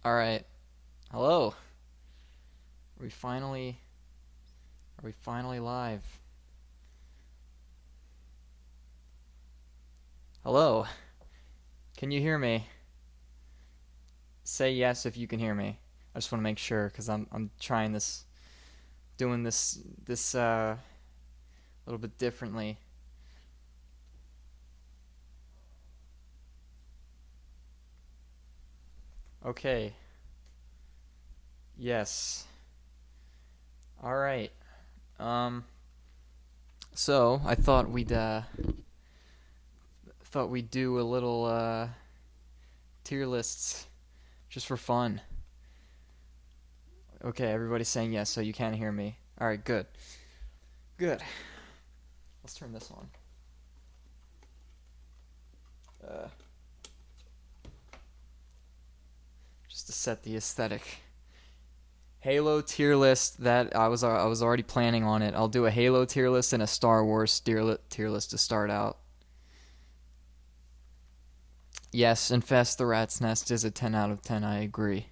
All right. Hello. Are we finally are we finally live? Hello. Can you hear me? Say yes if you can hear me. I just want to make sure cuz I'm trying this doing this a little bit differently. Okay. Yes. All right. Um so I thought we'd do a little tier lists just for fun. Okay, everybody's saying yes, so you can hear me. All right, good. Good. Let's turn this on. Uh, just to set the aesthetic. Halo tier list that I was already planning on it. I'll do a Halo tier list and a Star Wars tier list to start out. Yes, Infest the Rat's Nest is a 10 out of 10. I agree.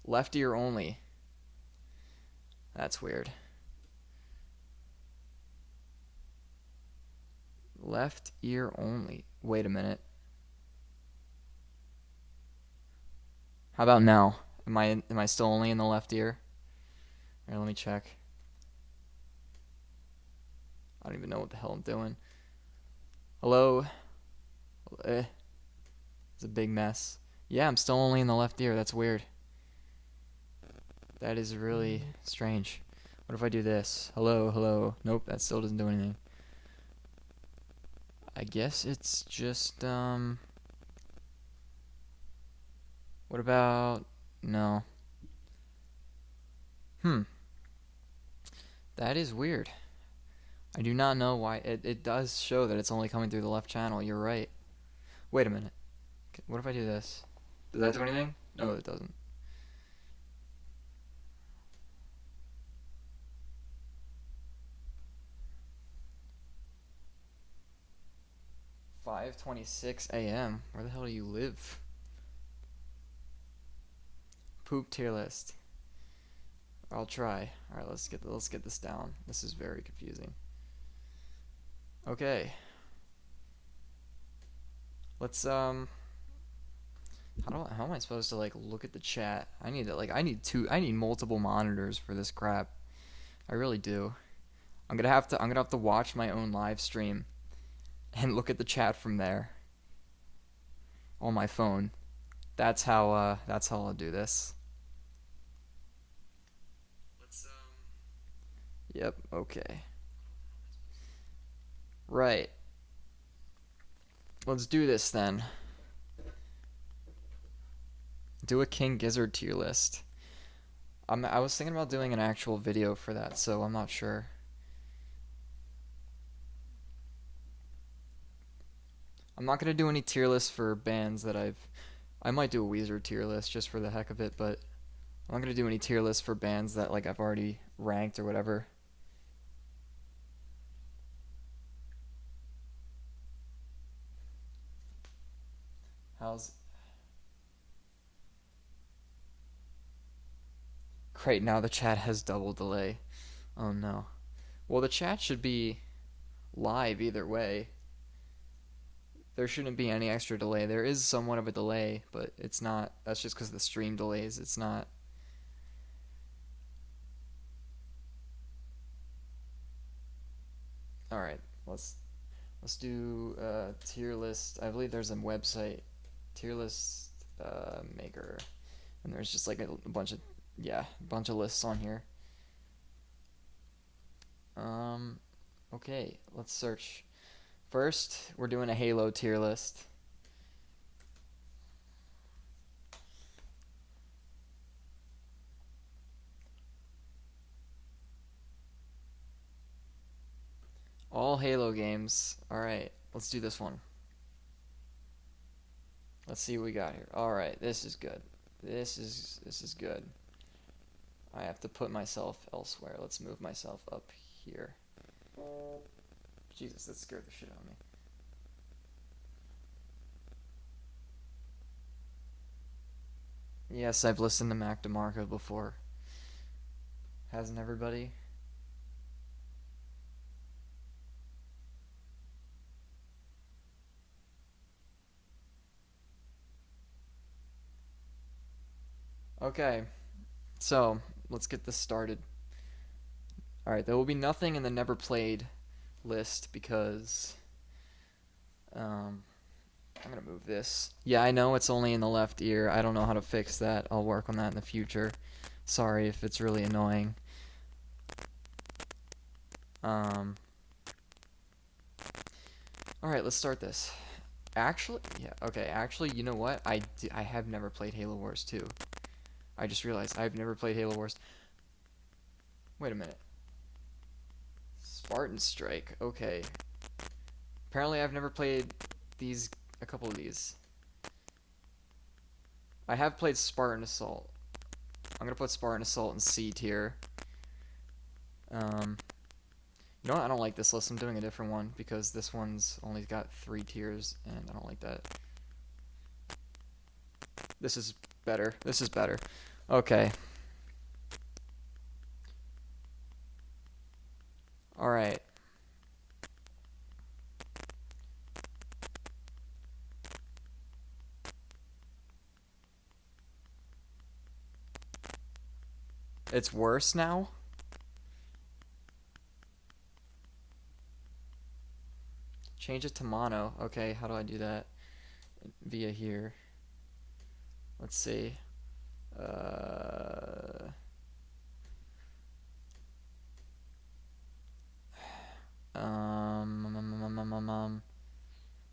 Left ear only. That's weird. Left ear only. Wait a minute. How about now? Am I still only in the left ear? Here, let me check. I don't even know what the hell I'm doing. Hello. It's a big mess. Yeah, I'm still only in the left ear. That's weird. That is really strange. What if I do this? Hello, hello. Nope, that still doesn't do anything. I guess it's just, what about, no. Hmm, that is weird. I do not know why. It does show that it's only coming through the left channel. You're right. Wait a minute. What if I do this? Does that do anything? No, it doesn't. 5:26 a.m. Where the hell do you live? Poop tier list. I'll try. All right, let's get this down. This is very confusing. Okay. Let's how am I supposed to like look at the chat? I need multiple monitors for this crap. I really do. I'm gonna have to watch my own live stream and look at the chat from there on my phone. That's how I'll do this. Yep, okay. Right. Let's do this then. Do a King Gizzard tier list. I was thinking about doing an actual video for that, so I'm not sure. I'm not gonna do any tier lists for bands that I might do a Weezer tier list just for the heck of it, but I'm not gonna do any tier lists for bands that like I've already ranked or whatever. How's Great, now the chat has double delay. Oh no. Well, the chat should be live either way. There shouldn't be any extra delay. There is somewhat of a delay, but it's not. That's just because the stream delays. It's not. All right, let's do tier list. I believe there's a website, tier list maker, and there's just like a bunch of a bunch of lists on here. Um, okay, let's search. First, we're doing a Halo tier list. All Halo games. All right, let's do this one. Let's see what we got here. All right, this is good. This is good. I have to put myself elsewhere. Let's move myself up here. Jesus, that scared the shit out of me. Yes, I've listened to Mac DeMarco before. Hasn't everybody? Okay, so let's get this started. Alright, there will be nothing in the never played list because um, I'm gonna move this. Yeah, I know it's only in the left ear. I don't know how to fix that. I'll work on that in the future. Sorry if it's really annoying. Um, alright, let's start this. Actually, yeah, okay, actually, you know what? I have never played Halo Wars 2. I just realized I've never played Halo Wars. Wait a minute. Spartan Strike. Okay. Apparently, I've never played these. A couple of these. I have played Spartan Assault. I'm gonna put Spartan Assault in C tier. Um, you know what? I don't like this list. I'm doing a different one because this one's only got 3 tiers, and I don't like that. This is better. This is better. Okay. All right. It's worse now. Change it to mono. Okay, how do I do that? Via here. Let's see. Uh,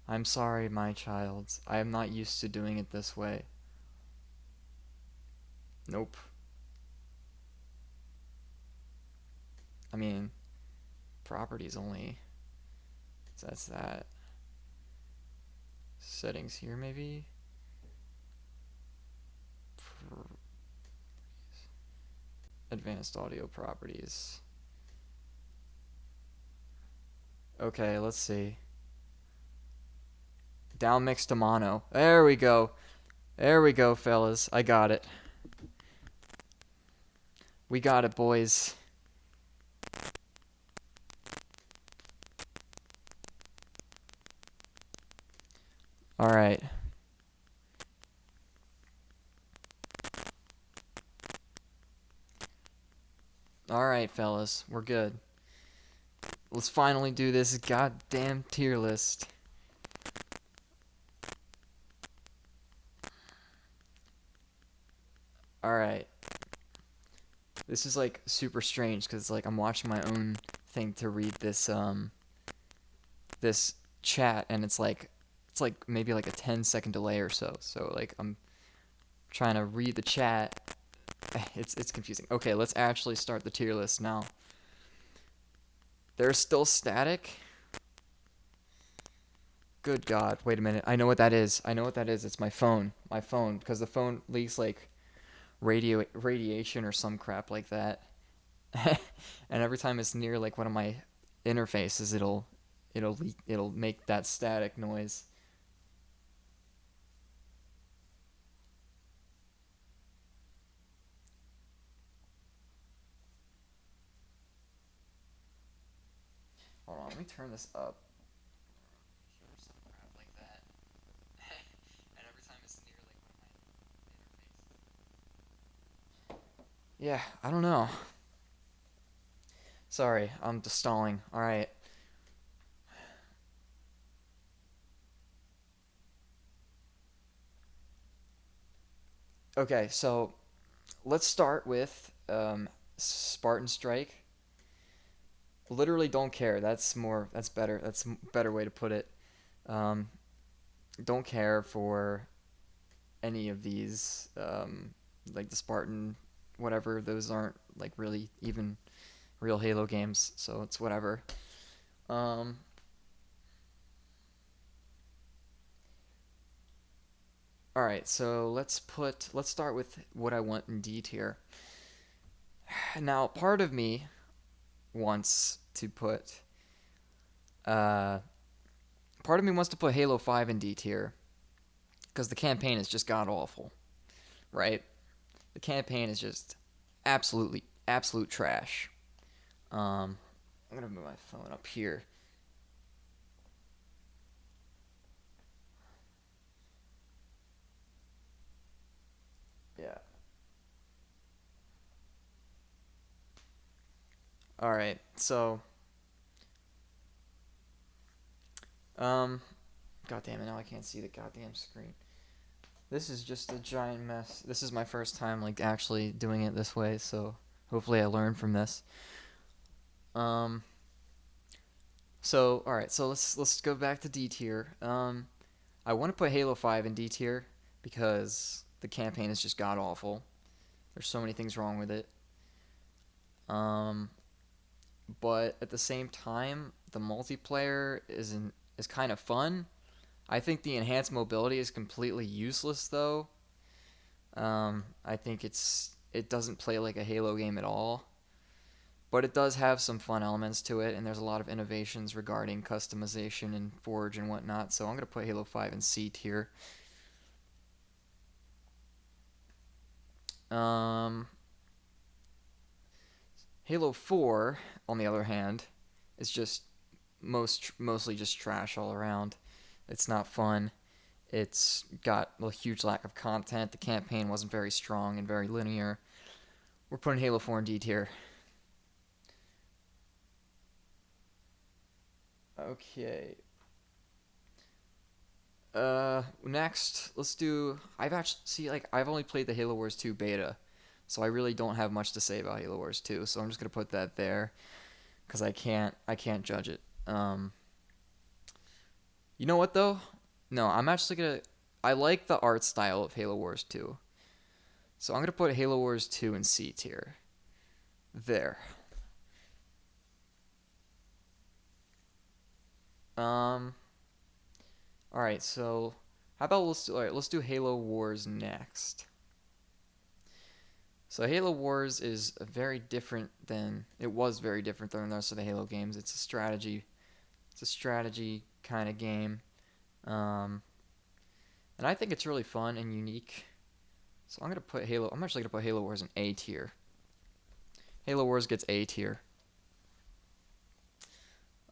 I'm sorry, my child. I am not used to doing it this way. Nope. I mean, properties only. So that's that. Settings here, maybe? Advanced audio properties. Okay, let's see. Down mix to mono. There we go. There we go, fellas. I got it. We got it, boys. Alright. Alright, fellas. We're good. Let's finally do this goddamn tier list. Alright. This is like super strange because like I'm watching my own thing to read this chat, and it's like maybe like a 10-second delay or so. So like I'm trying to read the chat. It's confusing. Okay, let's actually start the tier list now. There's still static. Good God. Wait a minute. I know what that is. I know what that is. It's my phone. My phone. Because the phone leaks like radiation or some crap like that. And every time it's near like one of my interfaces, it'll make that static noise. Hold on, let me turn this up. Or some crap like that. And every time it's near like one of my interfaces. Yeah, I don't know. Sorry, I'm just stalling. All right. Okay, so let's start with Spartan Strike. Literally don't care. That's more. That's better. That's a better way to put it. Um, don't care for any of these. Like the Spartan, whatever. Those aren't like really even real Halo games, so it's whatever. Um, all right. So let's start with what I want in D tier. Now, part of me wants to put uh, part of me wants to put Halo 5 in D tier because the campaign is just god awful. right? The campaign is just absolute trash. Um, I'm gonna move my phone up here. Yeah. All right. So, um, God damn it! Now I can't see the goddamn screen. This is just a giant mess. This is my first time like actually doing it this way, so hopefully I learn from this. Um, so all right. So let's go back to D tier. I want to put Halo 5 in D tier because the campaign is just god awful. There's so many things wrong with it. Um, but at the same time, the multiplayer is kind of fun. I think the enhanced mobility is completely useless though. I think it doesn't play like a Halo game at all, but it does have some fun elements to it, and there's a lot of innovations regarding customization and Forge and whatnot. So I'm gonna put Halo 5 in C tier. Um, Halo 4, on the other hand, is just mostly just trash all around. It's not fun. It's got a huge lack of content. The campaign wasn't very strong and very linear. We're putting Halo 4 in D tier. Okay. Next, let's do. I've actually I've only played the Halo Wars 2 beta, so I really don't have much to say about Halo Wars 2. So I'm just gonna put that there because I can't judge it. You know what though? No, I'm actually gonna. I like the art style of Halo Wars 2, so I'm gonna put Halo Wars 2 in C tier. There. Um. All right. So how about let's do Halo Wars next. So Halo Wars is very different than it was very different than the rest of the Halo games. It's a strategy. It's a strategy kind of game, um, and I think it's really fun and unique. So I'm gonna put Halo. I'm actually gonna put Halo Wars in A tier. Halo Wars gets A tier.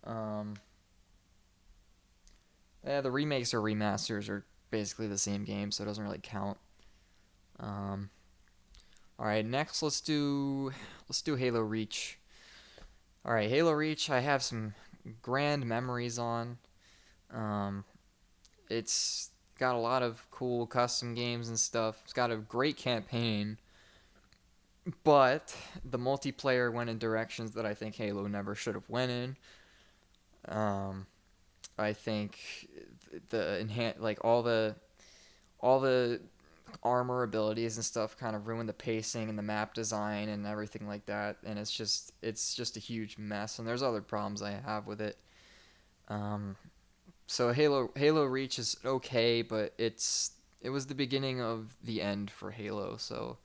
Um, the remakes or remasters are basically the same game, so it doesn't really count. Um, all right, next let's do Halo Reach. All right, Halo Reach. I have some grand memories on. Um, it's got a lot of cool custom games and stuff. It's got a great campaign, but the multiplayer went in directions that I think Halo never should have went in. Um, I think the enhan like all the armor abilities and stuff kind of ruined the pacing and the map design and everything like that, and it's just a huge mess. And there's other problems I have with it. Um, so Halo Reach is okay, but it was the beginning of the end for Halo. So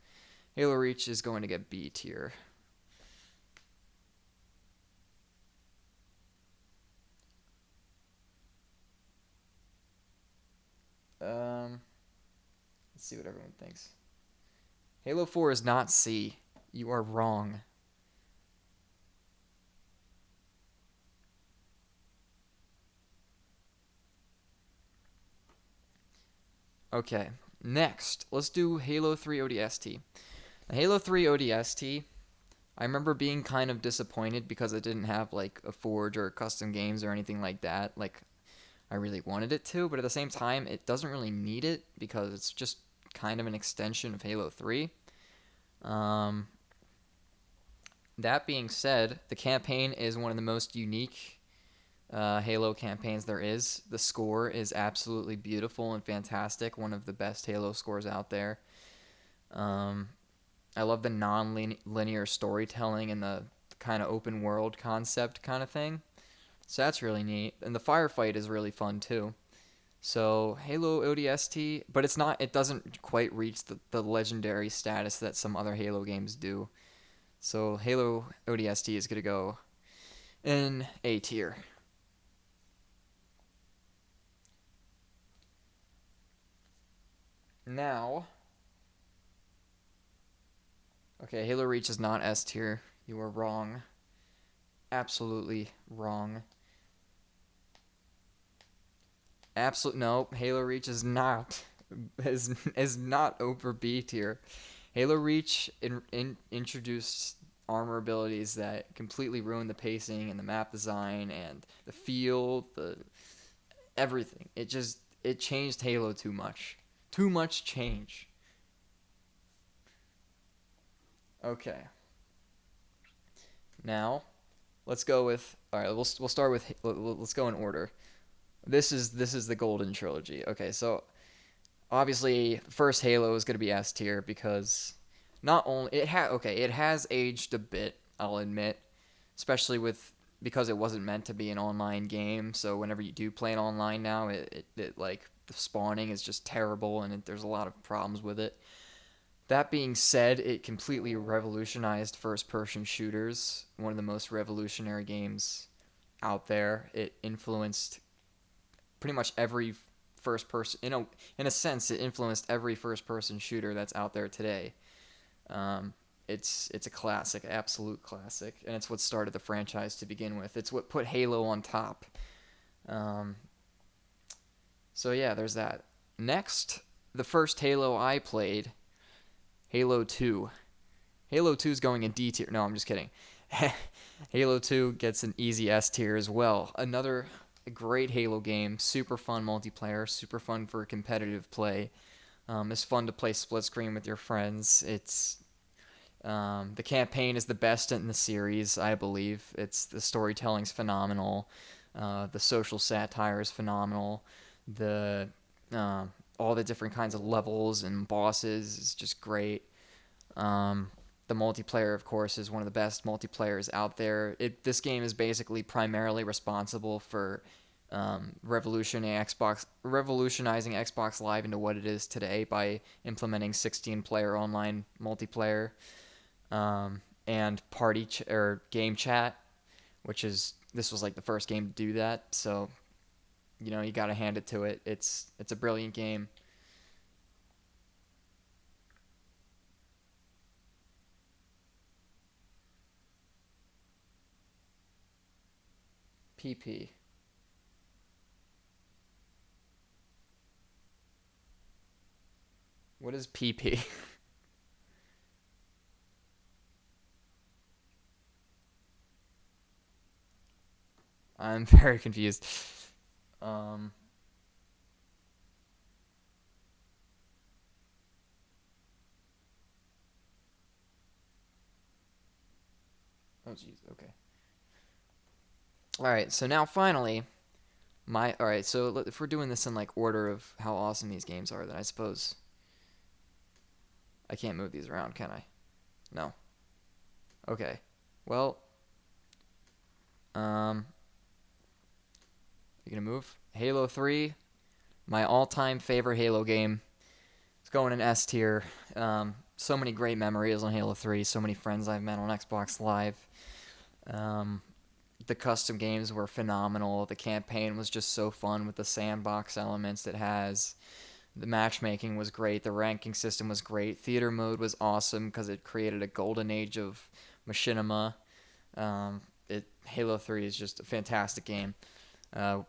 Halo Reach is going to get B tier. Um, let's see what everyone thinks. Halo 4 is not C. You are wrong. Okay, next, let's do Halo 3 ODST. Halo 3 ODST, I remember being kind of disappointed because it didn't have like a Forge or custom games or anything like that. Like I really wanted it to, but at the same time, it doesn't really need it because it's just kind of an extension of Halo 3. Um, that being said, the campaign is one of the most unique Halo campaigns there is. The score is absolutely beautiful and fantastic, one of the best Halo scores out there. Um, I love the non-linear storytelling and the kind of open world concept kind of thing. So that's really neat. And the firefight is really fun too. So Halo ODST, but it's not. It doesn't quite reach the legendary status that some other Halo games do. So Halo ODST is gonna go in A tier. Now Okay, Halo Reach is not S tier. You are wrong. Absolutely wrong. Absolute no. Halo Reach is not over B tier. Halo Reach introduced armor abilities that completely ruined the pacing and the map design and the feel, the everything. It changed Halo too much. Too much change. Okay. Now, let's go with all right, we'll start with let's go in order. This is the golden trilogy. Okay, so obviously first Halo is going to be S tier because not only it has aged a bit, I'll admit, especially with because it wasn't meant to be an online game. So whenever you do play it online now, it like the spawning is just terrible and there's a lot of problems with it. That being said, it completely revolutionized first person shooters, one of the most revolutionary games out there. It influenced pretty much every first person in a sense it influenced every first person shooter that's out there today. It's a classic, absolute classic, and it's what started the franchise to begin with. It's what put Halo on top. Um, so yeah, there's that. Next, the first Halo I played, Halo 2. Halo 2 is going in D tier. No, I'm just kidding. Halo 2 gets an easy S tier as well. Another great Halo game, super fun multiplayer, super fun for competitive play. It's fun to play split screen with your friends. The campaign is the best in the series, I believe. The storytelling's phenomenal. The social satire is phenomenal. The all the different kinds of levels and bosses is just great. The multiplayer, of course, is one of the best multiplayers out there. This game is basically primarily responsible for revolutionizing Xbox Live into what it is today by implementing 16-player online multiplayer and or game chat, this was like the first game to do that. So you got to hand it to it. It's a brilliant game. PP. What is PP? I'm very confused. Um, oh jeez. Okay. All right. So now finally, all right. So if we're doing this in like order of how awesome these games are, then I suppose I can't move these around, can I? No. Okay. Well, um, you gonna move? Halo 3, my all-time favorite Halo game. It's going in S tier. So many great memories on Halo 3. So many friends I've met on Xbox Live. Um, the custom games were phenomenal. The campaign was just so fun with the sandbox elements it has. The matchmaking was great. The ranking system was great. Theater mode was awesome because it created a golden age of machinima. Halo 3 is just a fantastic game.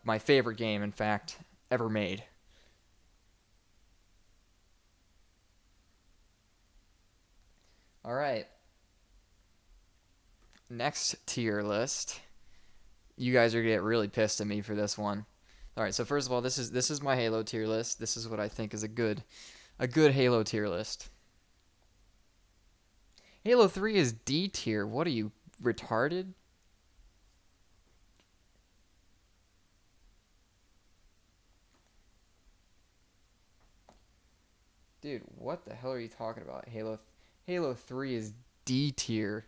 My favorite game, in fact, ever made. All right. Next tier list. You guys are gonna get really pissed at me for this one. All right. So first of all, this is my Halo tier list. This is what I think is a good Halo tier list. Halo 3 is D tier. What are you, retarded? Dude, what the hell are you talking about? Halo 3 is D tier.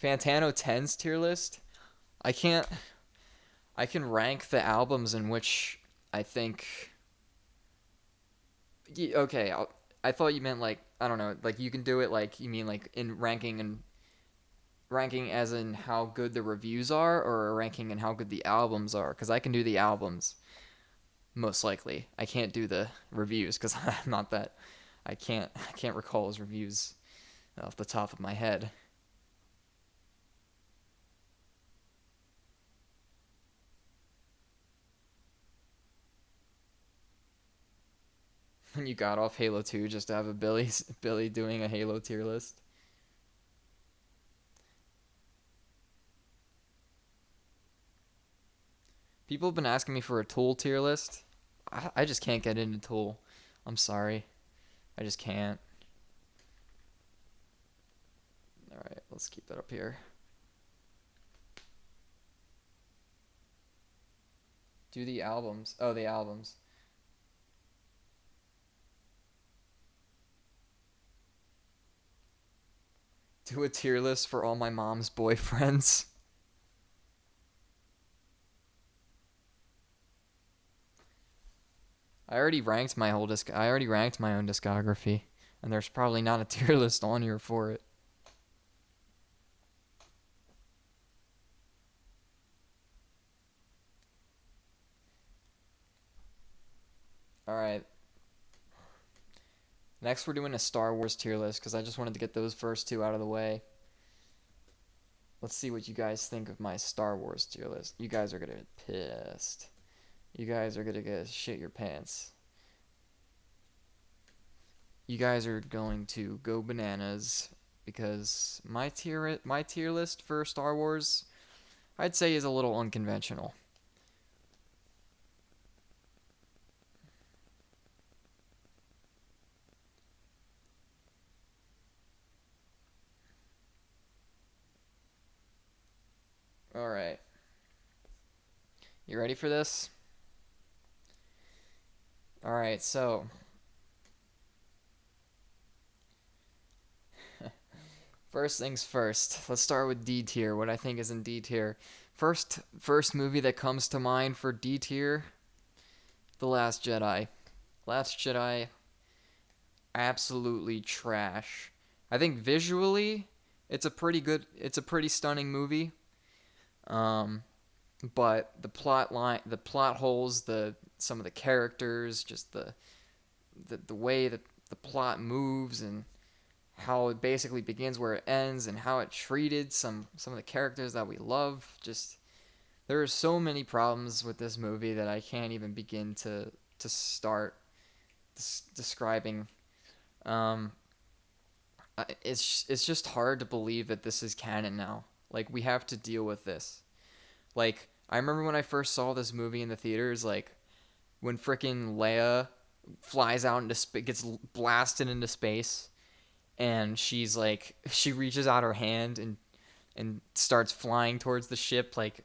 Fantano 10's tier list? I can't I can rank the albums in which I think okay, I thought you meant like I don't know, like you can do it like you mean like in ranking as in how good the reviews are or ranking in how good the albums are cuz I can do the albums. Most likely. I can't do the reviews because I'm not that. I can't recall his reviews off the top of my head. And you got off Halo 2 just to have a Billy doing a Halo tier list. People have been asking me for a Tool tier list. I just can't get into Tool. I'm sorry. I just can't. All right, let's keep that up here. Do the albums. Oh, the albums. Do a tier list for all my mom's boyfriends. I already ranked my own discography, and there's probably not a tier list on here for it. All right. Next, we're doing a Star Wars tier list because I just wanted to get those first two out of the way. Let's see what you guys think of my Star Wars tier list. You guys are gonna get pissed. You guys are gonna get shit your pants. You guys are going to go bananas because my tier list for Star Wars, I'd say, is a little unconventional. All right. You ready for this? All right, so first things first. Let's start with D tier. What I think is in D tier. First movie that comes to mind for D tier, The Last Jedi. Last Jedi, absolutely trash. I think visually, it's a pretty stunning movie. Um, but the plot holes, the some of the characters, just the way that the plot moves and how it basically begins where it ends and how it treated some of the characters that we love. Just there are so many problems with this movie that I can't even begin to start describing. Um, it's just hard to believe that this is canon now. Like we have to deal with this. Like I remember when I first saw this movie in the theaters, like when frickin' Leia flies out into gets blasted into space, and she reaches out her hand and starts flying towards the ship. Like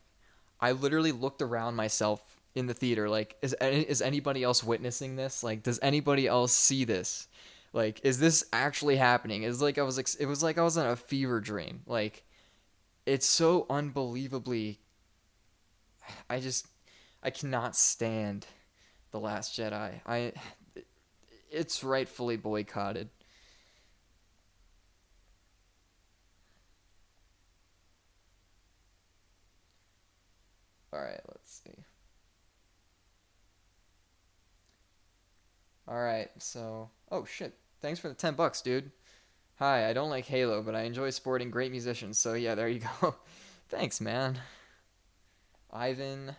I literally looked around myself in the theater. Like is anybody else witnessing this? Like does anybody else see this? Like is this actually happening? It was like I was in a fever dream. Like it's so unbelievably. I just I cannot stand The Last Jedi. It's rightfully boycotted. All right, let's see. All right, so oh shit, thanks for the $10, dude. Hi, I don't like Halo, but I enjoy supporting great musicians. So yeah, there you go. Thanks, man. Ivan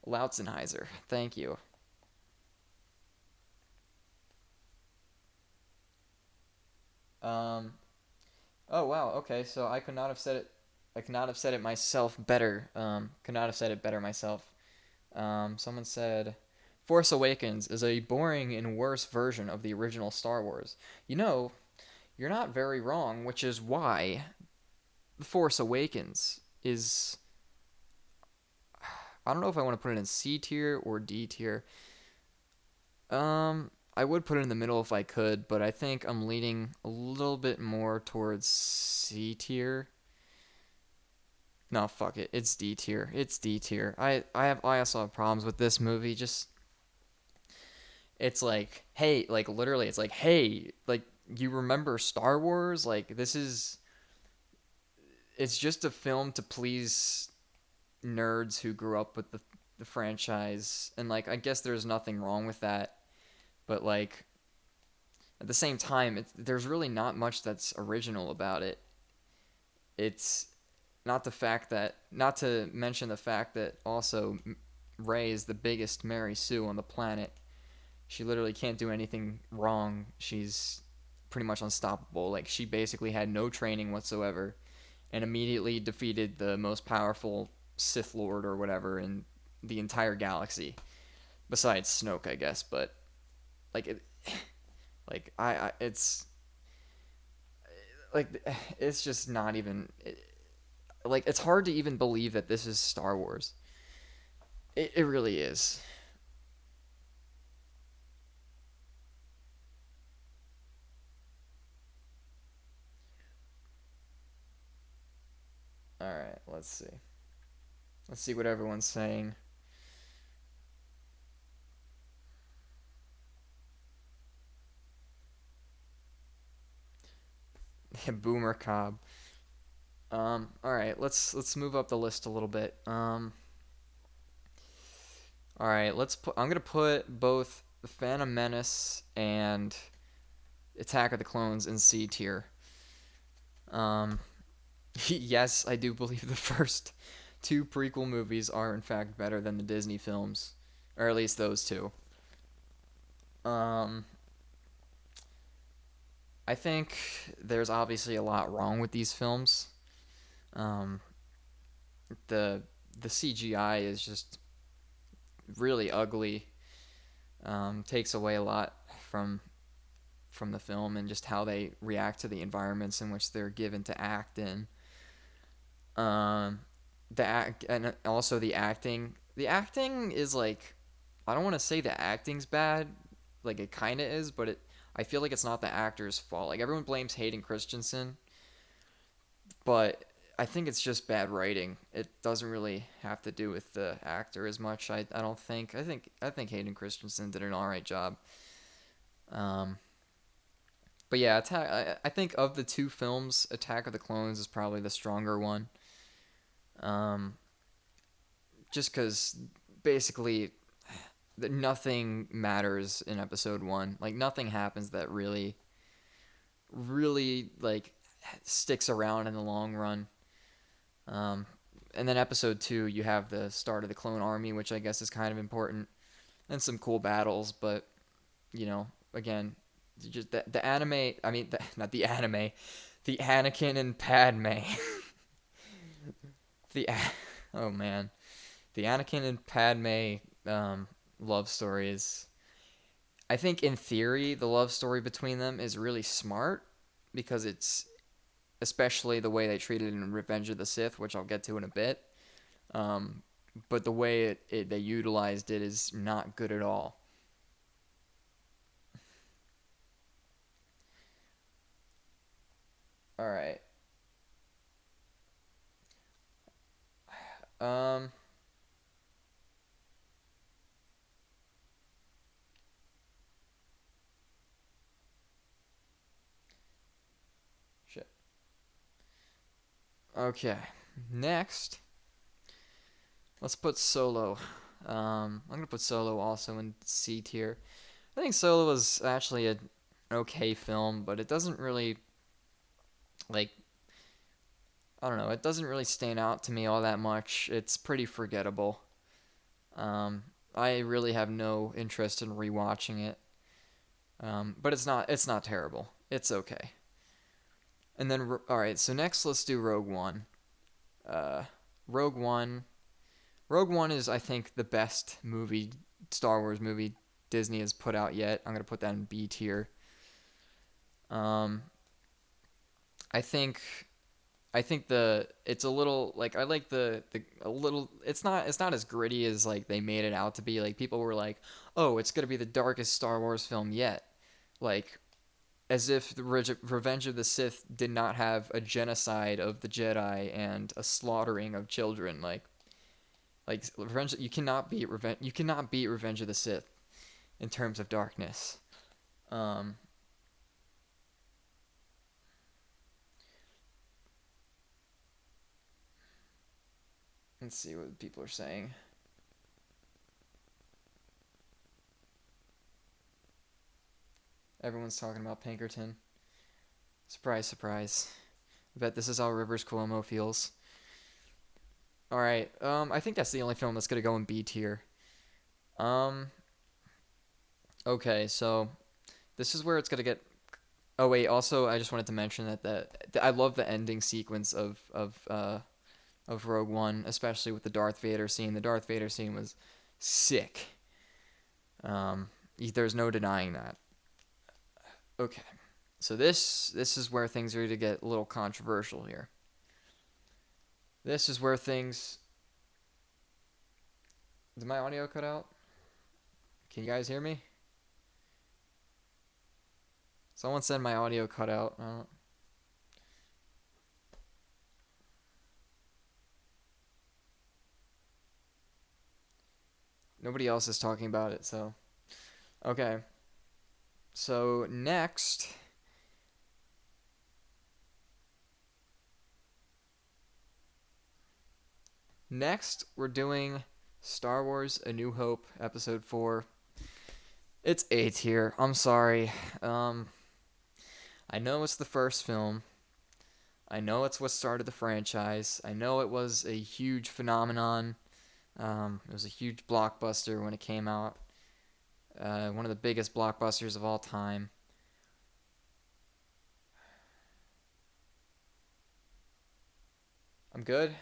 Lautzenheiser. Thank you. Um. Oh wow. Okay, so I could not have said it. I could not have said it myself better. Could not have said it better myself. Someone said, Force Awakens is a boring and worse version of the original Star Wars. You know, you're not very wrong, which is why The Force Awakens is. I don't know if I want to put it in C tier or D tier. I would put it in the middle if I could, but I think I'm leaning a little bit more towards C tier. No, fuck it. It's D tier. It's D tier. I also have problems with this movie. Just it's like, hey, like literally, it's like, hey, like you remember Star Wars? Like this is it's just a film to please nerds who grew up with the franchise, and like I guess there's nothing wrong with that, but like at the same time, there's really not much that's original about it. It's not the fact that, not to mention the fact that also Ray is the biggest Mary Sue on the planet. She literally can't do anything wrong. She's pretty much unstoppable. Like she basically had no training whatsoever and immediately defeated the most powerful Sith Lord or whatever in the entire galaxy, besides Snoke, I guess. But like it, it's like it's just not even like it's hard to even believe that this is Star Wars. It really is. All right, let's see. Let's see what everyone's saying. Boomer Cobb. All right, let's move up the list a little bit. All right, let's put. I'm gonna put both the Phantom Menace and Attack of the Clones in C tier. Um, yes, I do believe the first two prequel movies are in fact better than the Disney films, or at least those two. Um, I think there's obviously a lot wrong with these films. Um, the the CGI is just really ugly. Takes away a lot from from the film and just how they react to the environments in which they're given to act in. Um, the act and also the acting. The acting is like, I don't want to say the acting's bad, like it kind of is, but it I feel like it's not the actor's fault. Like everyone blames Hayden Christensen, but I think it's just bad writing. It doesn't really have to do with the actor as much. I don't think. I think Hayden Christensen did an all right job. Um, but yeah, I think of the two films, Attack of the Clones is probably the stronger one. Um, just because basically nothing matters in episode one. Like nothing happens that really like sticks around in the long run. Um, and then episode two, you have the start of the clone army, which I guess is kind of important, and some cool battles. But you know, again, just the anime. I mean, not the anime, the Anakin and Padme. the oh man, the Anakin and Padme love story is. I think in theory, the love story between them is really smart because it's especially the way they treated it in Revenge of the Sith, which I'll get to in a bit. Um, but the way they utilized it is not good at all. All right. Um, shit. Okay. Next, let's put Solo. I'm gonna put Solo also in C tier. I think Solo was actually an okay film, but it doesn't really like I don't know. It doesn't really stand out to me all that much. It's pretty forgettable. Um, I really have no interest in rewatching it. But it's not terrible. It's okay. And then all right, so next let's do Rogue One. Uh, Rogue One. Rogue One is I think the best movie Star Wars movie Disney has put out yet. I'm gonna put that in B tier. Um, I think I think the it's a little like I like the a little it's not as gritty as like they made it out to be. Like people were like, "Oh, it's going to be the darkest Star Wars film yet." Like as if the Revenge of the Sith did not have a genocide of the Jedi and a slaughtering of children. Like Revenge you cannot beat Revenge of the Sith in terms of darkness. Um let's see what people are saying. Everyone's talking about Pinkerton. Surprise, surprise. I bet this is how Rivers Cuomo feels. All right. I think that's the only film that's gonna go in B tier. Um. Okay, so this is where it's gonna get. Oh wait. Also, I just wanted to mention that I love the ending sequence of Rogue One, especially with the Darth Vader scene. The Darth Vader scene was sick. Um, there's no denying that. Okay, so this is where things are to get a little controversial here. This is where things. Did my audio cut out? Can you guys hear me? Someone said my audio cut out. Nobody else is talking about it, so okay. So next we're doing Star Wars: A New Hope, Episode 4. It's A tier. I'm sorry. I know it's the first film. I know it's what started the franchise. I know it was a huge phenomenon. It was a huge blockbuster when it came out. One of the biggest blockbusters of all time. I'm good.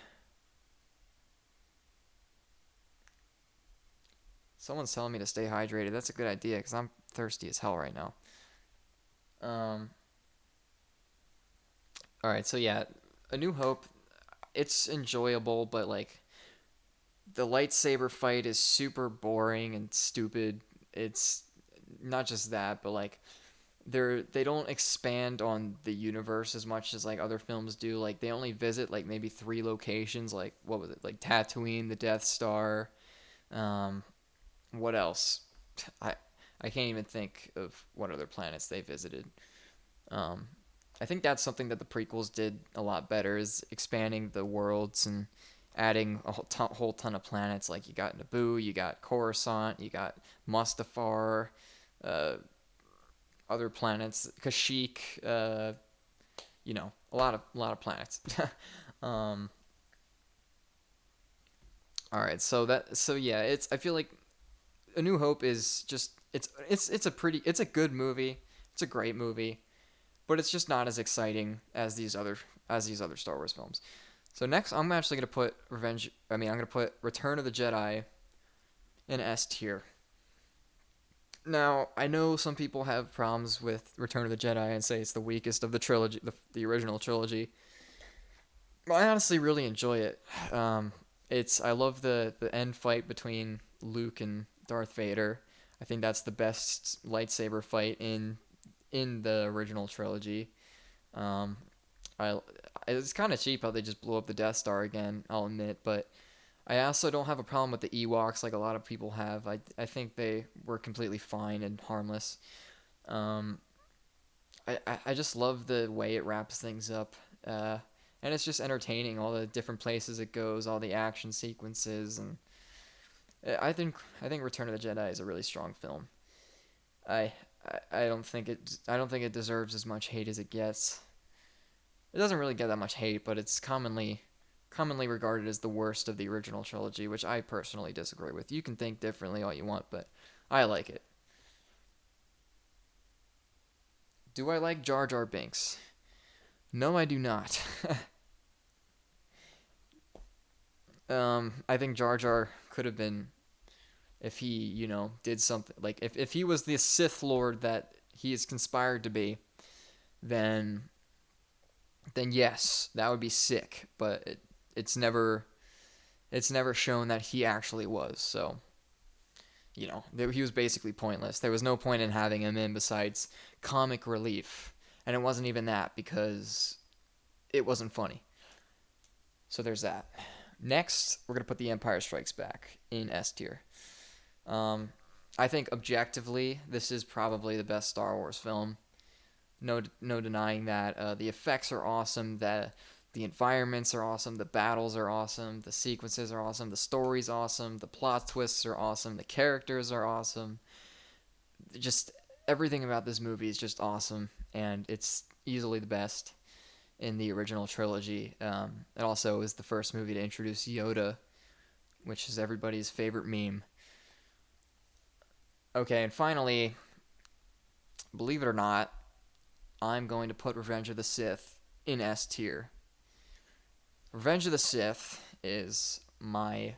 Someone's telling me to stay hydrated. That's a good idea because I'm thirsty as hell right now. Um, all right, so yeah, A New Hope. It's enjoyable, but like the lightsaber fight is super boring and stupid. It's not just that, but like they don't expand on the universe as much as like other films do. Like they only visit like maybe three locations. Like what was it? Like Tatooine, the Death Star. Um, what else? I I can't even think of what other planets they visited. Um, I think that's something that the prequels did a lot better is expanding the worlds and adding a whole ton of planets. Like you got Naboo, you got Coruscant, you got Mustafar, uh, other planets, Kashyyyk. A lot of planets. um, all right, so yeah, it's I feel like A New Hope is just it's a good movie. It's a great movie, but it's just not as exciting as these other Star Wars films. So next, I'm actually gonna put Revenge. I mean, I'm gonna put Return of the Jedi in S tier. Now, I know some people have problems with Return of the Jedi and say it's the weakest of the trilogy, the original trilogy. I honestly really enjoy it. Um, I love the end fight between Luke and Darth Vader. I think that's the best lightsaber fight in the original trilogy. Um, I it's kind of cheap how they just blew up the Death Star again. I'll admit, but I also don't have a problem with the Ewoks like a lot of people have. I think they were completely fine and harmless. Um, I just love the way it wraps things up. And it's just entertaining. All the different places it goes, all the action sequences, and I think Return of the Jedi is a really strong film. I I don't think it deserves as much hate as it gets. It doesn't really get that much hate, but it's commonly regarded as the worst of the original trilogy, which I personally disagree with. You can think differently all you want, but I like it. Do I like Jar Jar Binks? No, I do not. I think Jar Jar could have been if he, did something like if he was the Sith Lord that he is conspired to be, then yes, that would be sick. But it's never it's never shown that he actually was. So he was basically pointless. There was no point in having him in besides comic relief, and it wasn't even that because it wasn't funny. So there's that. Next, we're gonna put The Empire Strikes Back in S tier. Um, I think objectively, this is probably the best Star Wars film. No denying that. The effects are awesome. The environments are awesome. The battles are awesome. The sequences are awesome. The story's awesome. The plot twists are awesome. The characters are awesome. Just everything about this movie is just awesome, and it's easily the best in the original trilogy. It also is the first movie to introduce Yoda, which is everybody's favorite meme. Okay, and finally, believe it or not, I'm going to put Revenge of the Sith in S tier. Revenge of the Sith is my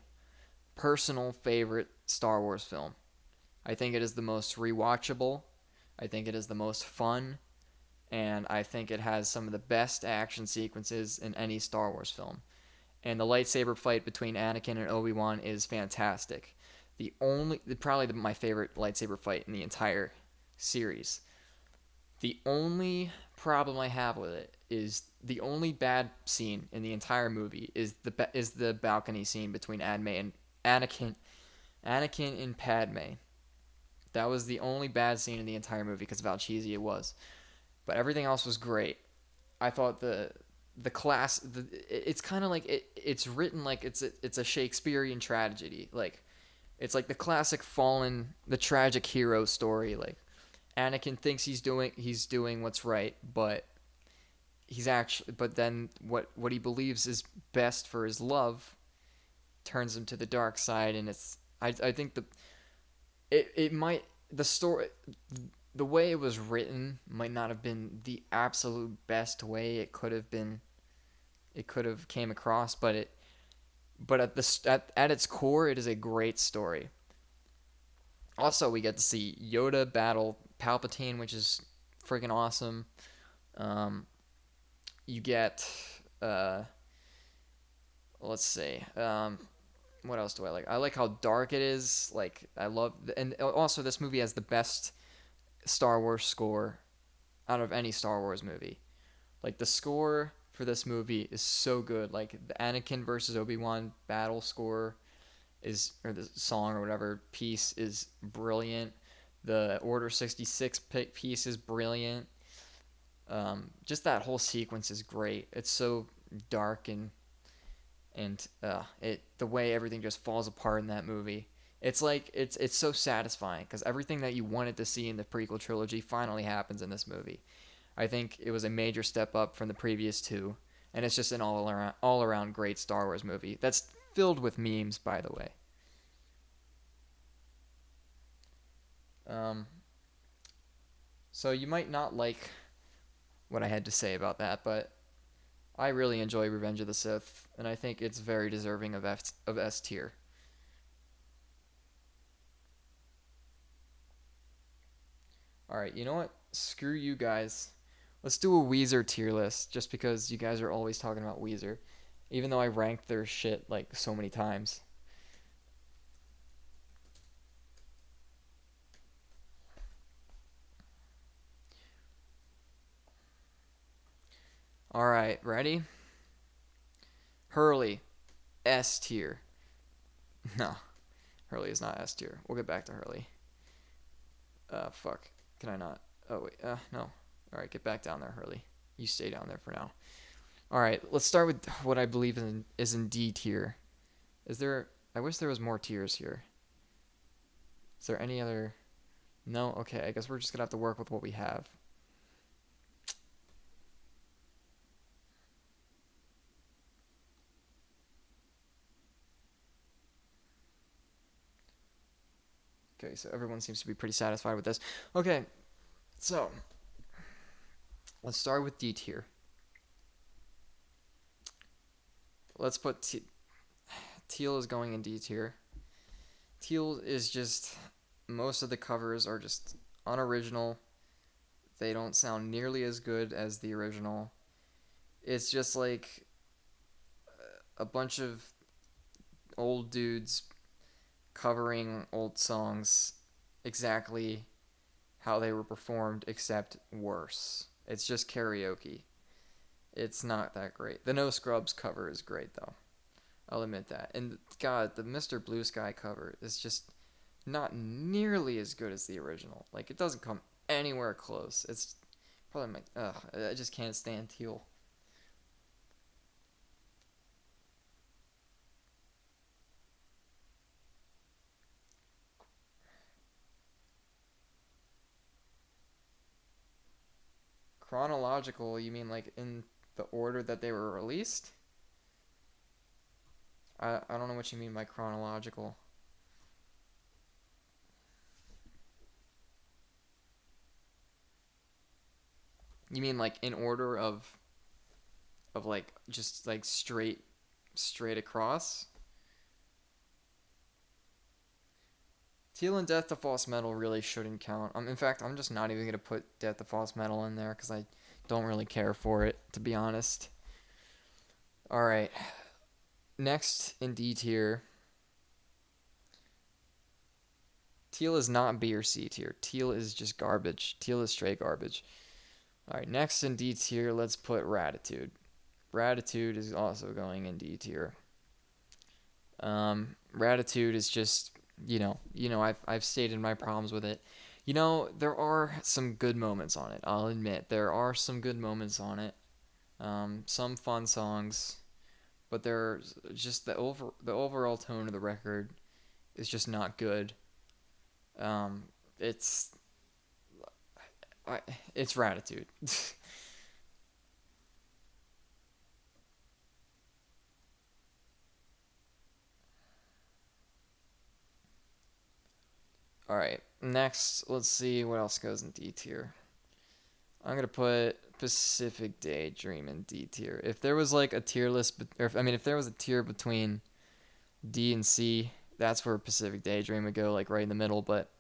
personal favorite Star Wars film. I think it is the most rewatchable. I think it is the most fun. And I think it has some of the best action sequences in any Star Wars film. And the lightsaber fight between Anakin and Obi-Wan is fantastic. Probably my favorite lightsaber fight in the entire series. The only problem I have with it is the only bad scene in the entire movie is the balcony scene between Anakin, Anakin and Padme. That was the only bad scene in the entire movie because of how cheesy it was. But everything else was great. I thought it's kind of like it's written like it's a Shakespearean tragedy. Like it's like the classic the tragic hero story. Like Anakin thinks he's doing what's right, but then what he believes is best for his love turns him to the dark side, and I think it might the story the way it was written might not have been the absolute best way it could have came across, but at its core it is a great story. Also, we get to see Yoda battle Palpatine, which is freaking awesome. Um, you get uh, let's see. What else do I like? I like how dark it is. Like I love, and also this movie has the best Star Wars score out of any Star Wars movie. Like the score for this movie is so good. Like the Anakin versus Obi-Wan battle score or the song or whatever piece is brilliant. The Order 66 piece is brilliant. Just that whole sequence is great. It's so dark and it the way everything just falls apart in that movie. It's like it's so satisfying because everything that you wanted to see in the prequel trilogy finally happens in this movie. I think it was a major step up from the previous two, and it's just an all around great Star Wars movie that's filled with memes, by the way. Um, so you might not like what I had to say about that, but I really enjoy Revenge of the Sith, and I think it's very deserving of S tier. All right, you know what? Screw you guys. Let's do a Weezer tier list, just because you guys are always talking about Weezer, even though I ranked their shit like so many times. All right, ready? Hurley, S tier. No, Hurley is not S tier. We'll get back to Hurley. Fuck. Can I not? Oh wait. No. All right, get back down there, Hurley. You stay down there for now. All right, let's start with what I believe is in D tier. Is there? I wish there was more tiers here. Is there any other? No. Okay, I guess we're just gonna have to work with what we have. Okay, so everyone seems to be pretty satisfied with this. Okay, so let's start with D tier. Let's put Teal is going in D tier. Teal is just most of the covers are just unoriginal. They don't sound nearly as good as the original. It's just like a bunch of old dudes covering old songs exactly how they were performed, except worse. It's just karaoke. It's not that great. The No Scrubs cover is great, though. I'll admit that. And God, the Mr. Blue Sky cover is just not nearly as good as the original. Like, it doesn't come anywhere close. It's probably my. Ugh, I just can't stand Teal. Chronological, you mean like in the order that they were released? I don't know what you mean by chronological. You mean like in order of like just like straight across? Teal and Death to False Metal really shouldn't count. In fact, I'm just not even gonna put Death to False Metal in there because I don't really care for it, to be honest. All right, next in D tier, Teal is not B or C tier. Teal is just garbage. Teal is straight garbage. All right, next in D tier, let's put Ratitude. Ratitude is also going in D tier. Ratitude is just I've stated my problems with it. There are some good moments on it. I'll admit there are some good moments on it. Some fun songs, but there's just the overall tone of the record is just not good. Um, it's I, it's Ratitude. All right, next let's see what else goes in D tier. I'm gonna put Pacific Daydream in D tier. If there was like a tier list, if there was a tier between D and C, that's where Pacific Daydream would go, like right in the middle. But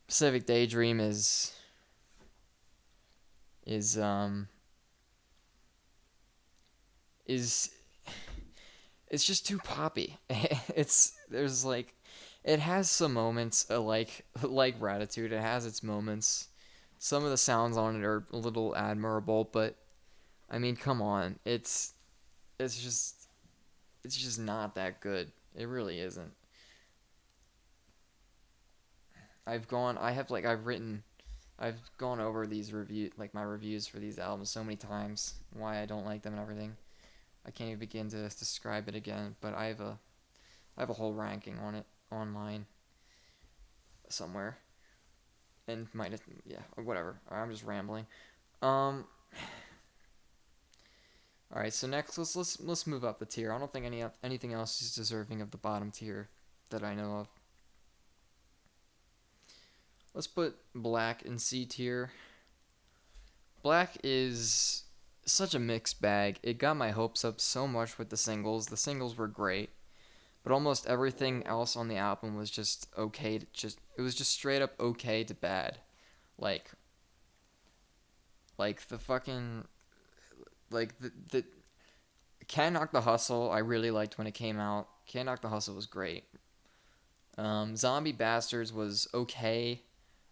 Pacific Daydream is um is it's just too poppy. It has some moments like Gratitude. It has its moments. Some of the sounds on it are a little admirable, but I mean, come on, it's just it's just not that good. It really isn't. I've gone over these my reviews for these albums so many times, why I don't like them and everything. I can't even begin to describe it again, but I have a whole ranking on it online somewhere, and might yeah, whatever. I'm just rambling. Um, all right, so next let's move up the tier. I don't think anything else is deserving of the bottom tier that I know of. Let's put Black in C tier. Black is such a mixed bag. It got my hopes up so much with the singles. The singles were great, but almost everything else on the album was just okay. It was just straight up okay to bad. Like the fucking the Can't Knock the Hustle. I really liked when it came out. Can't Knock the Hustle was great. Zombie Bastards was okay.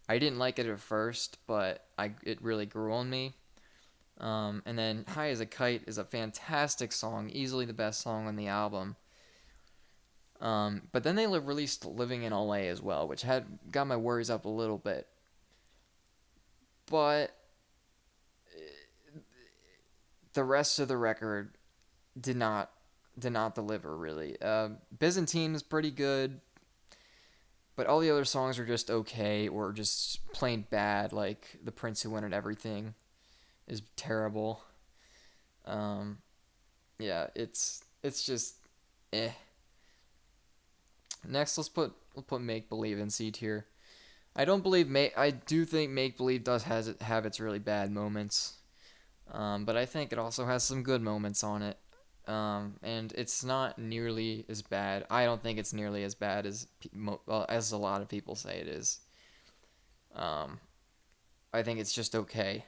I didn't like it at first, but it really grew on me. And then High as a Kite is a fantastic song, easily the best song on the album. But then they released Living in LA as well, which had got my worries up a little bit. But the rest of the record did not deliver really. Byzantine is pretty good, but all the other songs are just okay or just plain bad. Like The Prince Who Wanted Everything is terrible. Um, yeah, it's just eh. Next, we'll put Make Believe in C tier. I do think Make Believe does have its really bad moments. But I think it also has some good moments on it. And it's not nearly as bad. I don't think it's nearly as bad as a lot of people say it is. Um, I think it's just okay.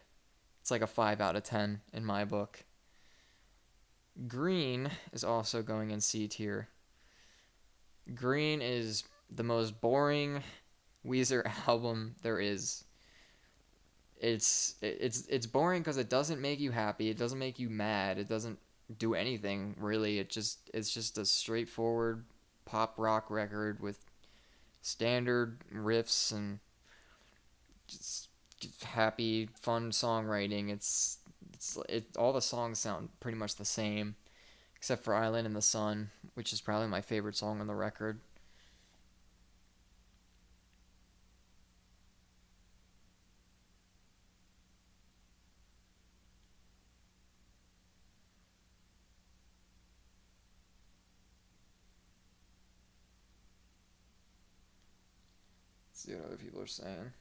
It's like a 5 out of 10 in my book. Green is also going in C tier. Green is the most boring Weezer album there is. It's boring because it doesn't make you happy. It doesn't make you mad. It doesn't do anything really. It's just a straightforward pop rock record with standard riffs and just happy, fun songwriting. All the songs sound pretty much the same, except for Island in the Sun, which is probably my favorite song on the record. see what other people are saying.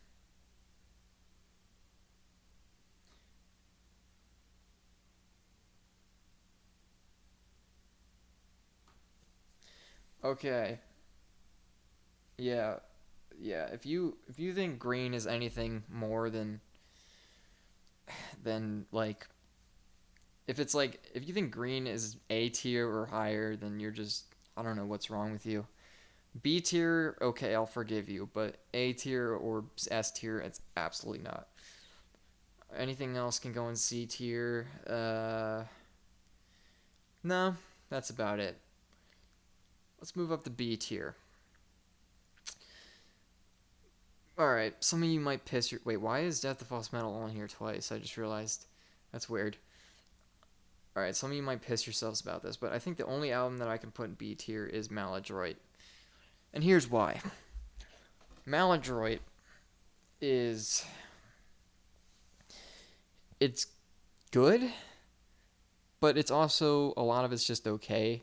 Okay. Yeah. Yeah. If you think green is anything more than like if it's like if you think green is A tier or higher, then you're just I don't know what's wrong with you. B tier, okay, I'll forgive you, but A tier or S tier, it's absolutely not. Anything else can go in C tier. No, that's about it. Let's move up to B tier. All right, some of you might piss your. Wait, why is Death of False Metal on here twice? I just realized. That's weird. All right, some of you might piss yourselves about this, but I think the only album that I can put in B tier is Maladroit. And here's why. Maladroit is it's good, but it's also a lot of it's just okay.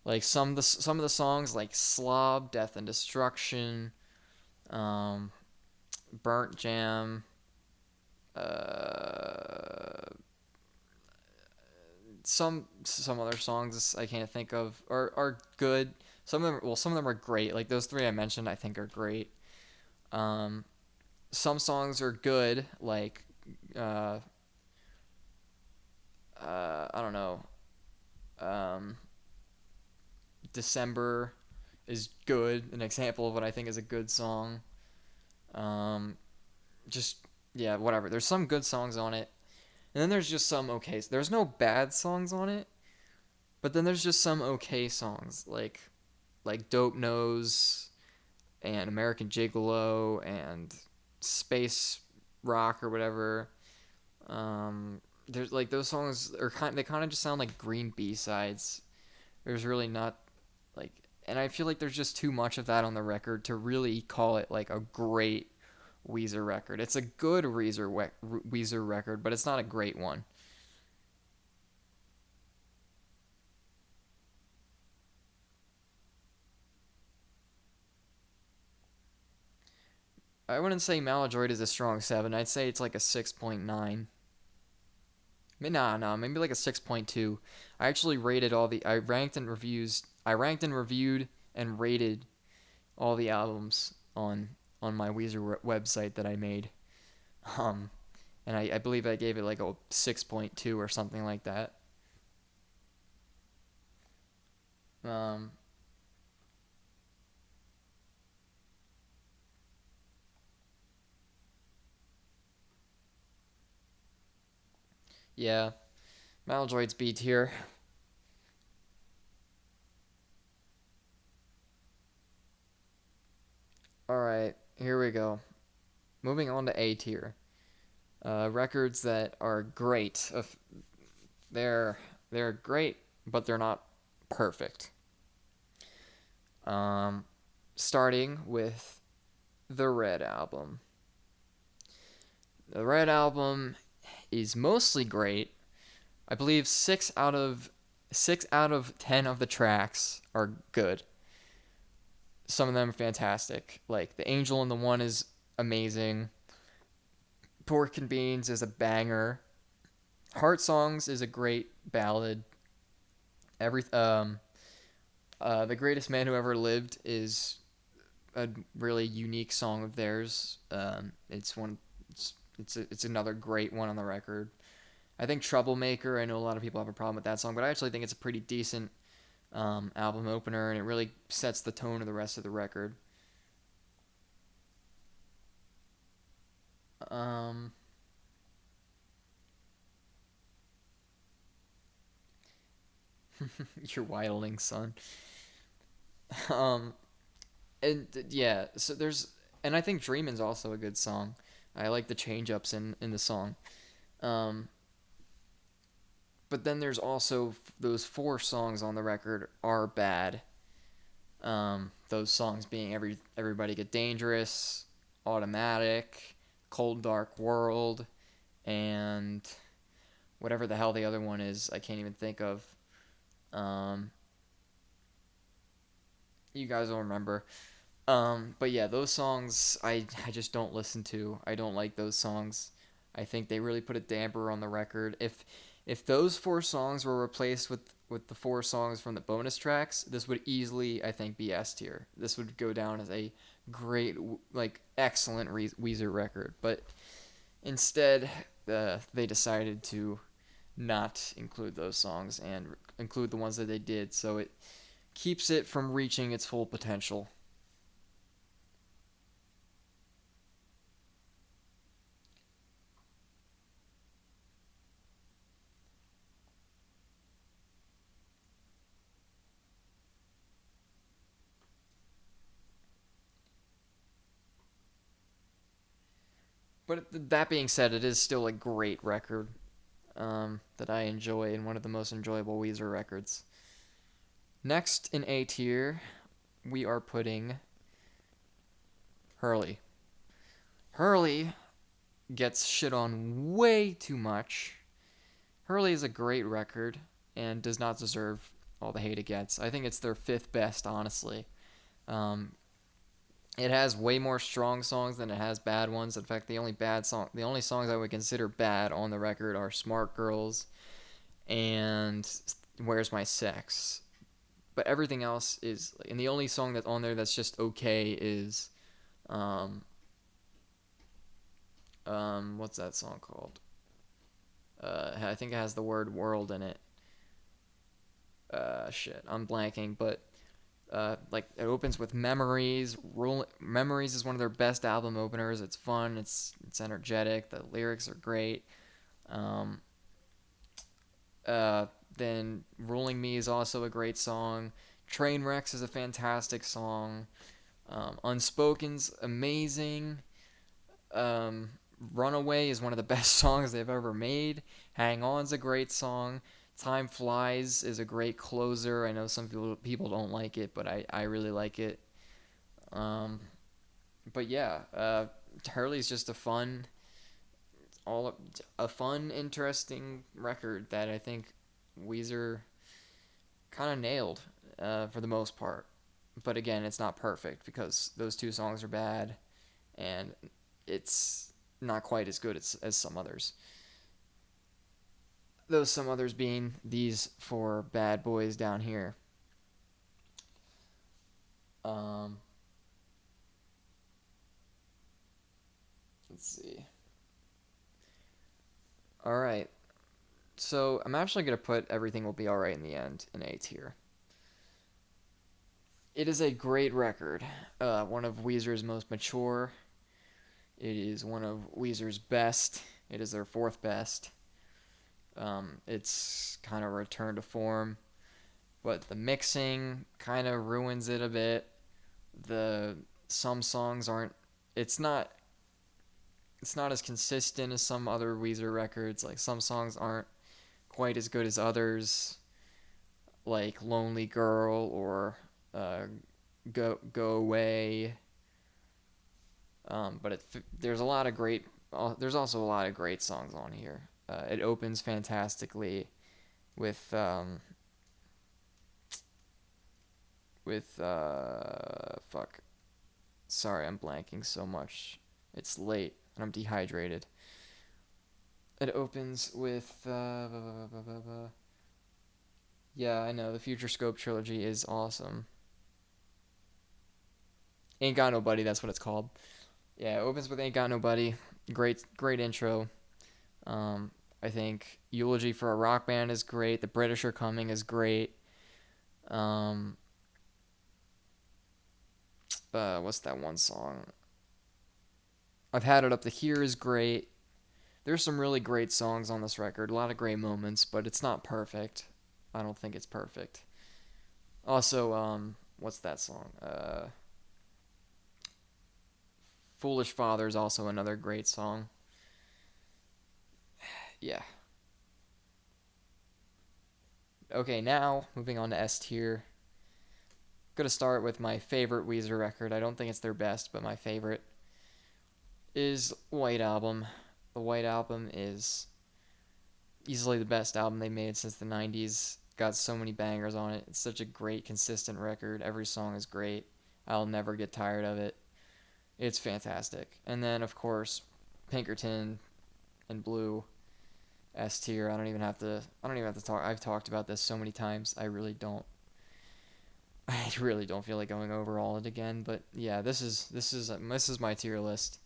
Like some of the songs like Slob, Death and Destruction, um, Burnt Jam, uh, some other songs I can't think of are good. Some of them are great. Like those three I mentioned, I think are great. Um, some songs are good, like uh, I don't know. Um, December is good. An example of what I think is a good song. Um, just yeah, whatever. There's some good songs on it, and then there's just some okay. There's no bad songs on it, but then there's just some okay songs like Dope Nose and American Gigolo and Space Rock or whatever. There's like those songs are they kind of just sound like green B sides. There's really not like, and I feel like there's just too much of that on the record to really call it like a great Weezer record. It's a good Weezer record, but it's not a great one. I wouldn't say Maladroit is a strong 7. I'd say it's like a 6.9. Nah, nah, maybe like a 6.2. I actually rated all the. I ranked and reviewed and rated all the albums on my Weezer website that I made. Um, and I believe I gave it like a 6.2 or something like that. Um, yeah, Maladroit's B tier. All right, here we go. Moving on to A tier. Records that are great. They're they're great, but they're not perfect. Um, Starting with the Red Album. The Red Album is mostly great. I believe 6 out of 10 of the tracks are good. Some of them are fantastic. Like The Angel in the One is amazing. Pork and Beans is a banger. Heart Songs is a great ballad. Every The Greatest Man Who Ever Lived is a really unique song of theirs. It's one. It's another great one on the record. I think Troublemaker. I know a lot of people have a problem with that song, but I actually think it's a pretty decent album opener, and it really sets the tone of the rest of the record. Um, your wildling son. Um, and yeah, so there's, and I think Dreamin's also a good song. I like the change ups in the song. Um, but then there's also those 4 songs on the record are bad. Those songs being Everybody Get Dangerous, Automatic, Cold Dark World, and whatever the hell the other one is, I can't even think of. Um, you guys will remember. But yeah, those songs I just don't listen to. I don't like those songs. I think they really put a damper on the record. If those four songs were replaced with the four songs from the bonus tracks, this would easily, I think, be S tier. This would go down as a great, like, excellent Weezer record. But instead, they decided to not include those songs and include the ones that they did, so it keeps it from reaching its full potential. But that being said, it is still a great record that I enjoy and one of the most enjoyable Weezer records. Next in A tier, we are putting Hurley. Hurley gets shit on way too much. Hurley is a great record and does not deserve all the hate it gets. I think it's their fifth best, honestly. Um, it has way more strong songs than it has bad ones. In fact, the only songs I would consider bad on the record are "Smart Girls" and "Where's My Sex." But everything else is, and the only song that's on there that's just okay is, um, what's that song called? I think it has the word "world" in it. Shit, I'm blanking, but like it opens with Memories. Memories is one of their best album openers. It's fun. It's energetic. The lyrics are great. Um, uh, then Ruling Me is also a great song. Trainwrecks is a fantastic song. Unspoken's amazing. Um, Runaway is one of the best songs they've ever made. Hang On's a great song. Time Flies is a great closer. I know some people don't like it, but I really like it. Um, but yeah, Hurley's just all a fun, interesting record that I think Weezer kind of nailed for the most part. But again, it's not perfect because those two songs are bad, and it's not quite as good as some others. Those some others being these four bad boys down here. Um, let's see. All right, so I'm actually gonna put Everything Will Be Alright in the End in A tier. It is a great record, one of Weezer's most mature. It is one of Weezer's best. It is their fourth best. It's kind of a return to form, but the mixing kind of ruins it a bit. The some songs aren't. It's not. It's not as consistent as some other Weezer records. Like some songs aren't quite as good as others, like "Lonely Girl" or uh, "Go Away." But there's a lot of great. There's also a lot of great songs on here. It opens fantastically with fuck. Sorry, I'm blanking so much. It's late and I'm dehydrated. It opens with yeah, I know the Future Scope trilogy is awesome. Ain't Got Nobody, that's what it's called. Yeah, it opens with Ain't Got Nobody. Great intro. Um, I think Eulogy for a Rock Band is great. The British Are Coming is great. Um, what's that one song? I've Had It Up to Here is great. There's some really great songs on this record. A lot of great moments, but it's not perfect. I don't think it's perfect. Also, what's that song? Foolish Father is also another great song. Yeah. Okay, now moving on to S tier. Gonna start with my favorite Weezer record. I don't think it's their best, but my favorite is White Album. The White Album is easily the best album they made since the 90s. Got so many bangers on it. It's such a great, consistent record. Every song is great. I'll never get tired of it. It's fantastic. And then of course, Pinkerton and Blue S tier. I don't even have to talk. I've talked about this so many times. I really don't. I really don't feel like going over all it again. But yeah, this is my tier list.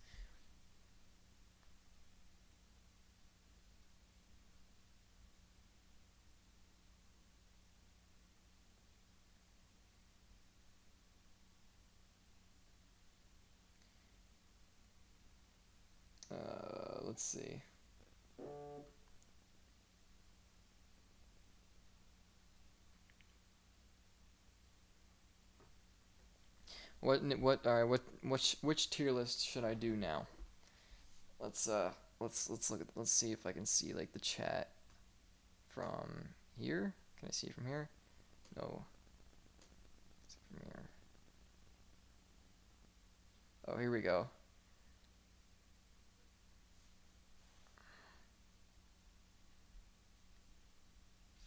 Let's see. What all right, which tier list should I do now? Let's uh let's look at let's see if I can see like the chat from here. Can I see it from here? No. See it from here. Oh, here we go.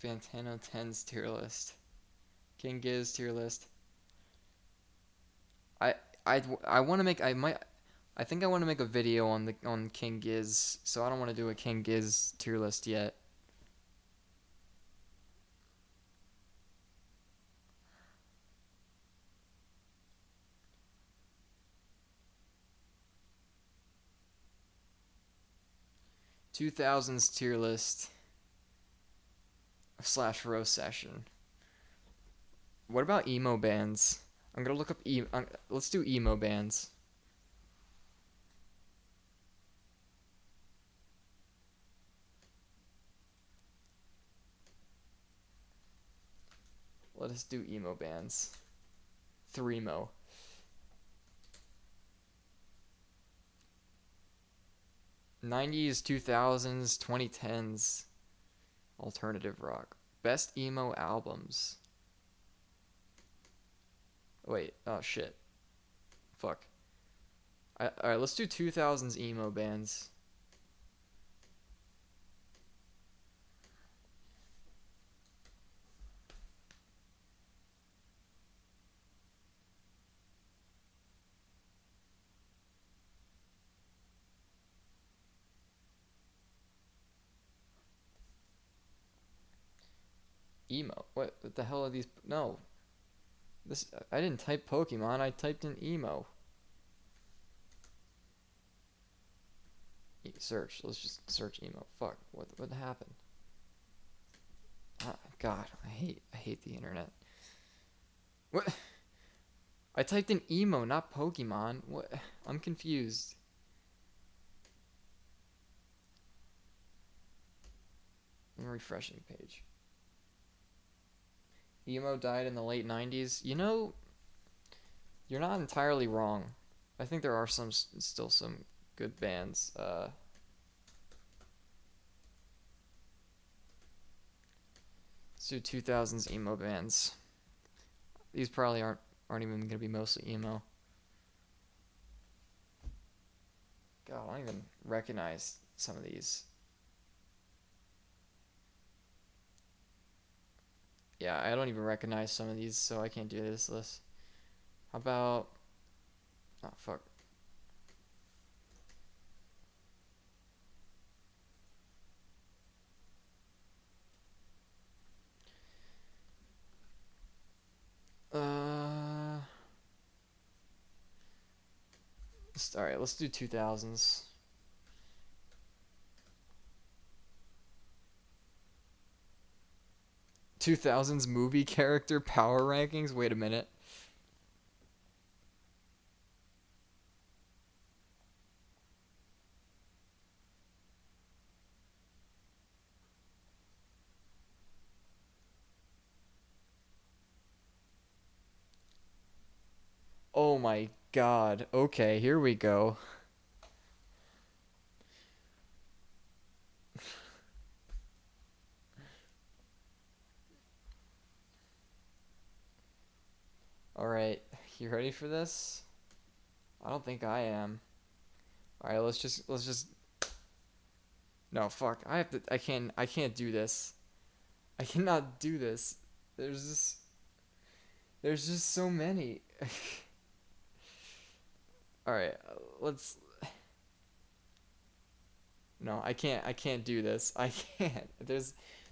Fantano 10's tier list. King Giz tier list. I I want to make I think I want to make a video on the on King Giz, so I don't want to do a King Giz tier list yet. 2000s tier list slash roast session. What about emo bands? I'm gonna look up let's do emo bands. Let us do emo bands. Threemo. 90s, 2000s, 2010s. Alternative rock. Best emo albums. Wait, oh shit. Fuck. Alright, let's do 2000s emo bands. Emo. What the hell are these? No. This I didn't type Pokemon, I typed in emo. Search. Let's just search emo. Fuck. What happened? Ah, God, I hate the internet. What? I typed in emo, not Pokemon. What? I'm confused. I'm refreshing page. Emo died in the late 90s. You know, you're not entirely wrong. I think there are still some good bands. Let's do 2000s emo bands. These probably aren't even gonna be mostly emo. God, I don't even recognize some of these. Yeah, I don't even recognize some of these, so I can't do this list. How about... Oh, fuck. Alright, let's do 2000s. 2000s movie character power rankings? Wait a minute. Oh my god. Okay, here we go. Alright, you ready for this? I don't think I am. Alright, let's just no, fuck. I can't do this. I cannot do this. There's just so many. All right, let's. No, I can't. I can't do this. I can't.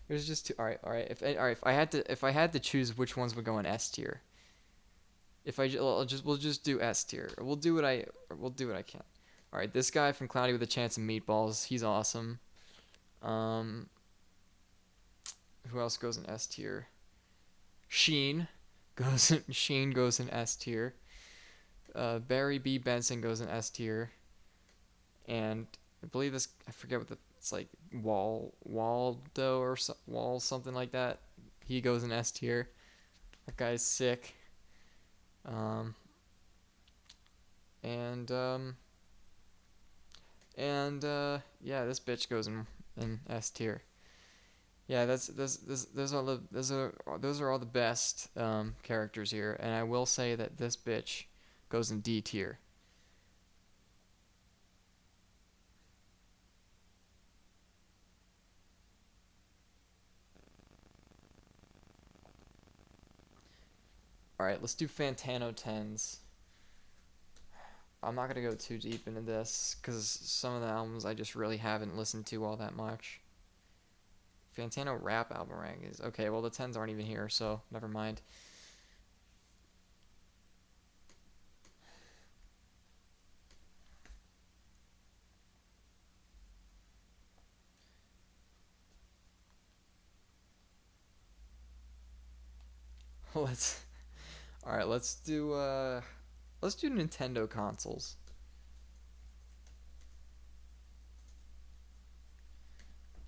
There's just two. All right, all right. All right, if I had to choose which ones would go in S tier. If I'll just we'll just do S tier. We'll do what I can. All right, this guy from Cloudy with a Chance of Meatballs. He's awesome. Um, who else goes in S tier? Sheen goes in S tier. Barry B Benson goes in S tier, and I believe this I forget what the it's like Waldo or Wall something like that. He goes in S tier. That guy's sick. Um, and yeah, this bitch goes in S tier. Yeah, those are all the best characters here, and I will say that this bitch goes in D tier. All right, let's do Fantano tens. I'm not gonna go too deep into this because some of the albums I just really haven't listened to all that much. Fantano rap album rank is okay. Well, the tens aren't even here, so never mind. let's all right. Let's do Nintendo consoles.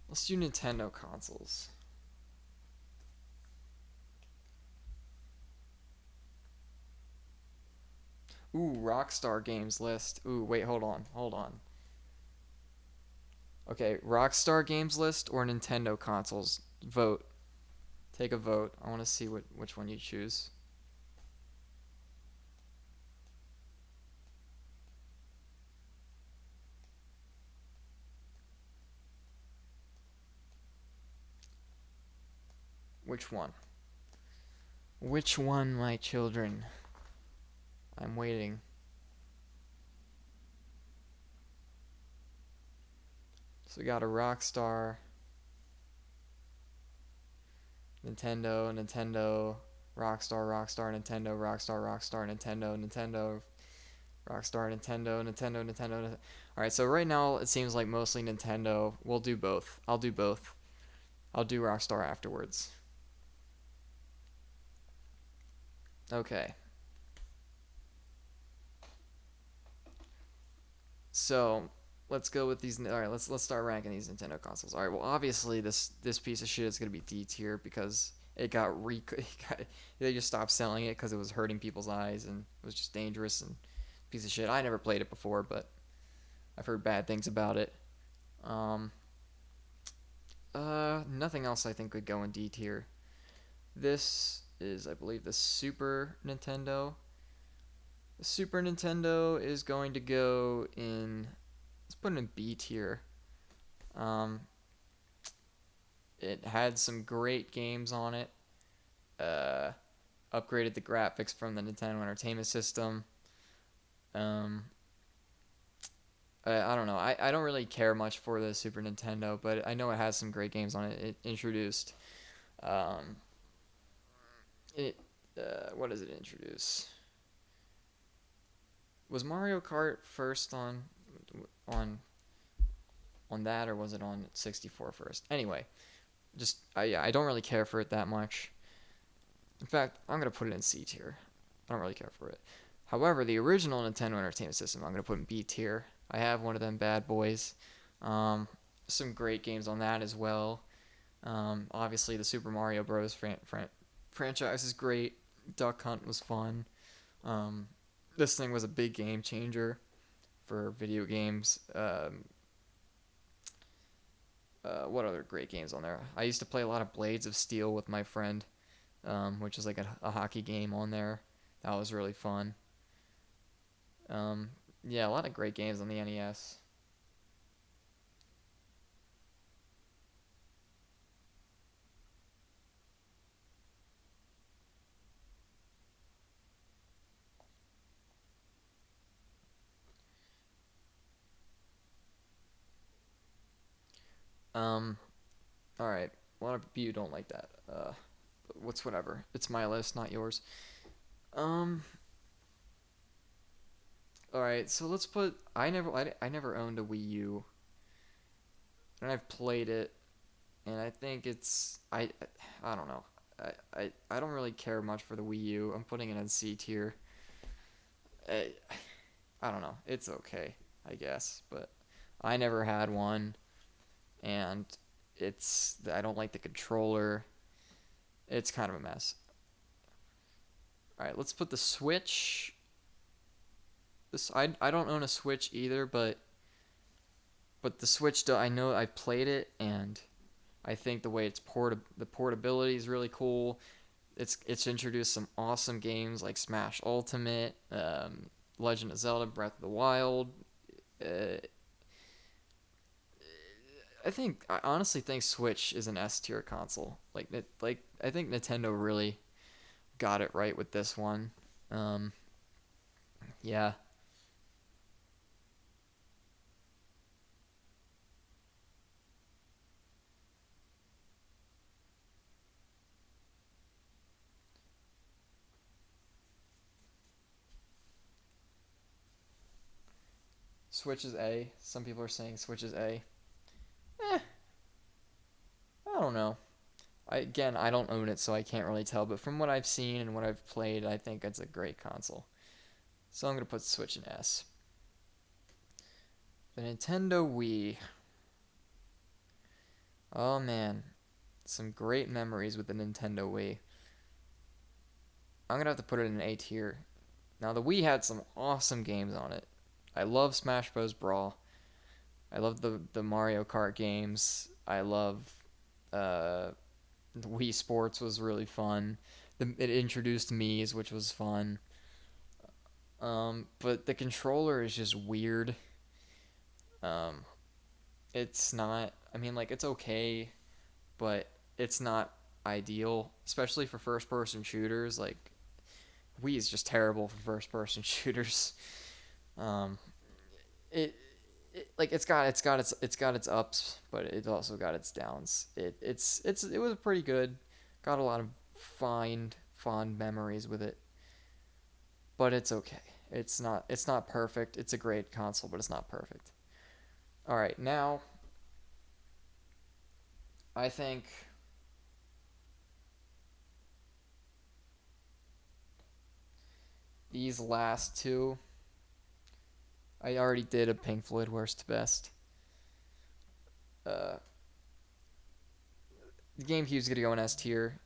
Let's do Nintendo consoles. Ooh, Rockstar Games list. Ooh, wait, hold on. Okay, Rockstar Games list or Nintendo consoles? Vote. Take a vote. I want to see which one you choose. Which one? Which one, my children? I'm waiting. So we got a Rockstar, Nintendo, Rockstar, Nintendo, Rockstar. All right, so right now it seems like mostly Nintendo. We'll do both. I'll do both. I'll do Rockstar afterwards. Okay. So let's go with these. All right, let's start ranking these Nintendo consoles. All right, well obviously this piece of shit is gonna be D tier because they just stopped selling it because it was hurting people's eyes and it was just dangerous and piece of shit. I never played it before, but I've heard bad things about it. Um, nothing else I think would go in D tier. This is, I believe, the Super Nintendo. The Super Nintendo is going to go in. Let's put it in B tier. Um, it had some great games on it. Uh, Upgraded the graphics from the Nintendo Entertainment System. Um, I don't know. I don't really care much for the Super Nintendo, but I know it has some great games on it. It introduced, um, it, what does it introduce? Was Mario Kart first on on that, or was it on 64 first? Anyway, just yeah, I don't really care for it that much. In fact, I'm gonna put it in C tier. I don't really care for it. However, the original Nintendo Entertainment System, I'm gonna put in B tier. I have one of them bad boys. Um, some great games on that as well. Obviously, the Super Mario Bros. Franchise is great. Duck Hunt was fun. Um, this thing was a big game changer for video games. What other great games on there? I used to play a lot of Blades of Steel with my friend, which is like a hockey game on there. That was really fun. Um, yeah, a lot of great games on the NES. Um, all right. A lot of you don't like that. What's whatever. It's my list, not yours. Um, all right. So let's put. I never owned a Wii U, and I've played it, and I think I don't know. I don't really care much for the Wii U. I'm putting it in C tier. I, I don't know. It's okay, I guess, but I never had one, and I don't like the controller. It's kind of a mess. All right, let's put the Switch. I don't own a Switch either, but the Switch I know I've played it, and I think the way the portability is really cool. It's introduced some awesome games like Smash Ultimate, Legend of Zelda: Breath of the Wild. Uh, I honestly think Switch is an S tier console. Like I think Nintendo really got it right with this one. Um, yeah, Switch is A. Some people are saying Switch is A. Eh, I don't know. I don't own it, so I can't really tell. But from what I've seen and what I've played, I think it's a great console. So I'm gonna put Switch in S. The Nintendo Wii. Oh man, some great memories with the Nintendo Wii. I'm gonna have to put it in A tier. Now the Wii had some awesome games on it. I love Smash Bros. Brawl. I love the Mario Kart games. I love uh, the Wii Sports was really fun. It introduced Mii's, which was fun. But the controller is just weird. Um, it's not. I mean, like it's okay, but it's not ideal, especially for first-person shooters. Like Wii is just terrible for first-person shooters. Um, it, like it's got its ups, but it's also got its downs. It was pretty good. Got a lot of fond memories with it, but it's okay. It's not perfect. It's a great console, but it's not perfect. All right, now I think these last two. I already did a Pink Floyd worst to best. Uh, the GameCube's gonna go in S tier.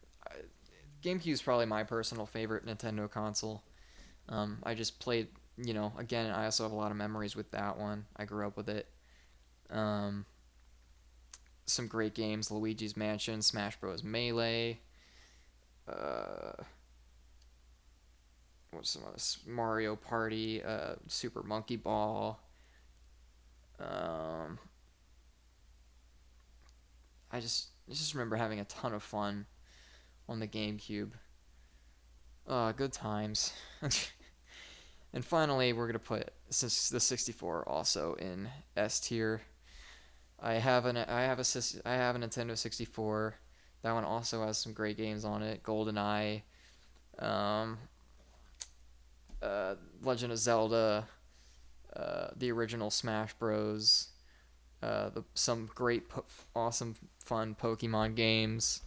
GameCube's probably my personal favorite Nintendo console. I just played, again, I also have a lot of memories with that one. I grew up with it. Um, some great games: Luigi's Mansion, Smash Bros. Melee. Uh, what's some others? Mario Party, Super Monkey Ball. Um, I just remember having a ton of fun on the GameCube. Good times. And finally, we're gonna put since the 64 also in S tier. I have a Nintendo 64. That one also has some great games on it. GoldenEye, um, Legend of Zelda, the original Smash Bros. Some great, awesome, fun Pokemon games.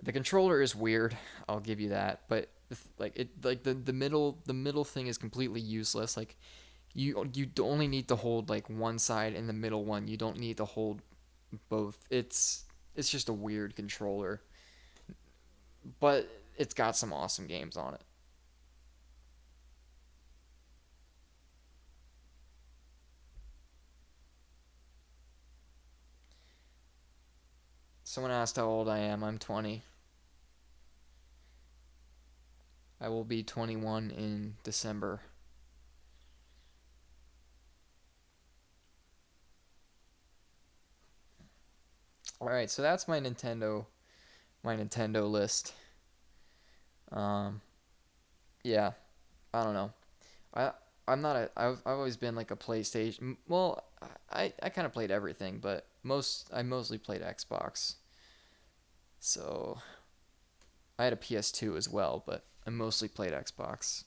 The controller is weird. I'll give you that, but the middle thing is completely useless. Like you only need to hold like one side and the middle one. You don't need to hold both. It's just a weird controller, but it's got some awesome games on it. Someone asked how old I am. I'm 20. I will be 21 in December. All right, so that's my Nintendo list. Um, yeah, I don't know. I I'm not a. I've always been like a PlayStation. Well, I kind of played everything, but I mostly played Xbox. So I had a PS2 as well, but I mostly played Xbox.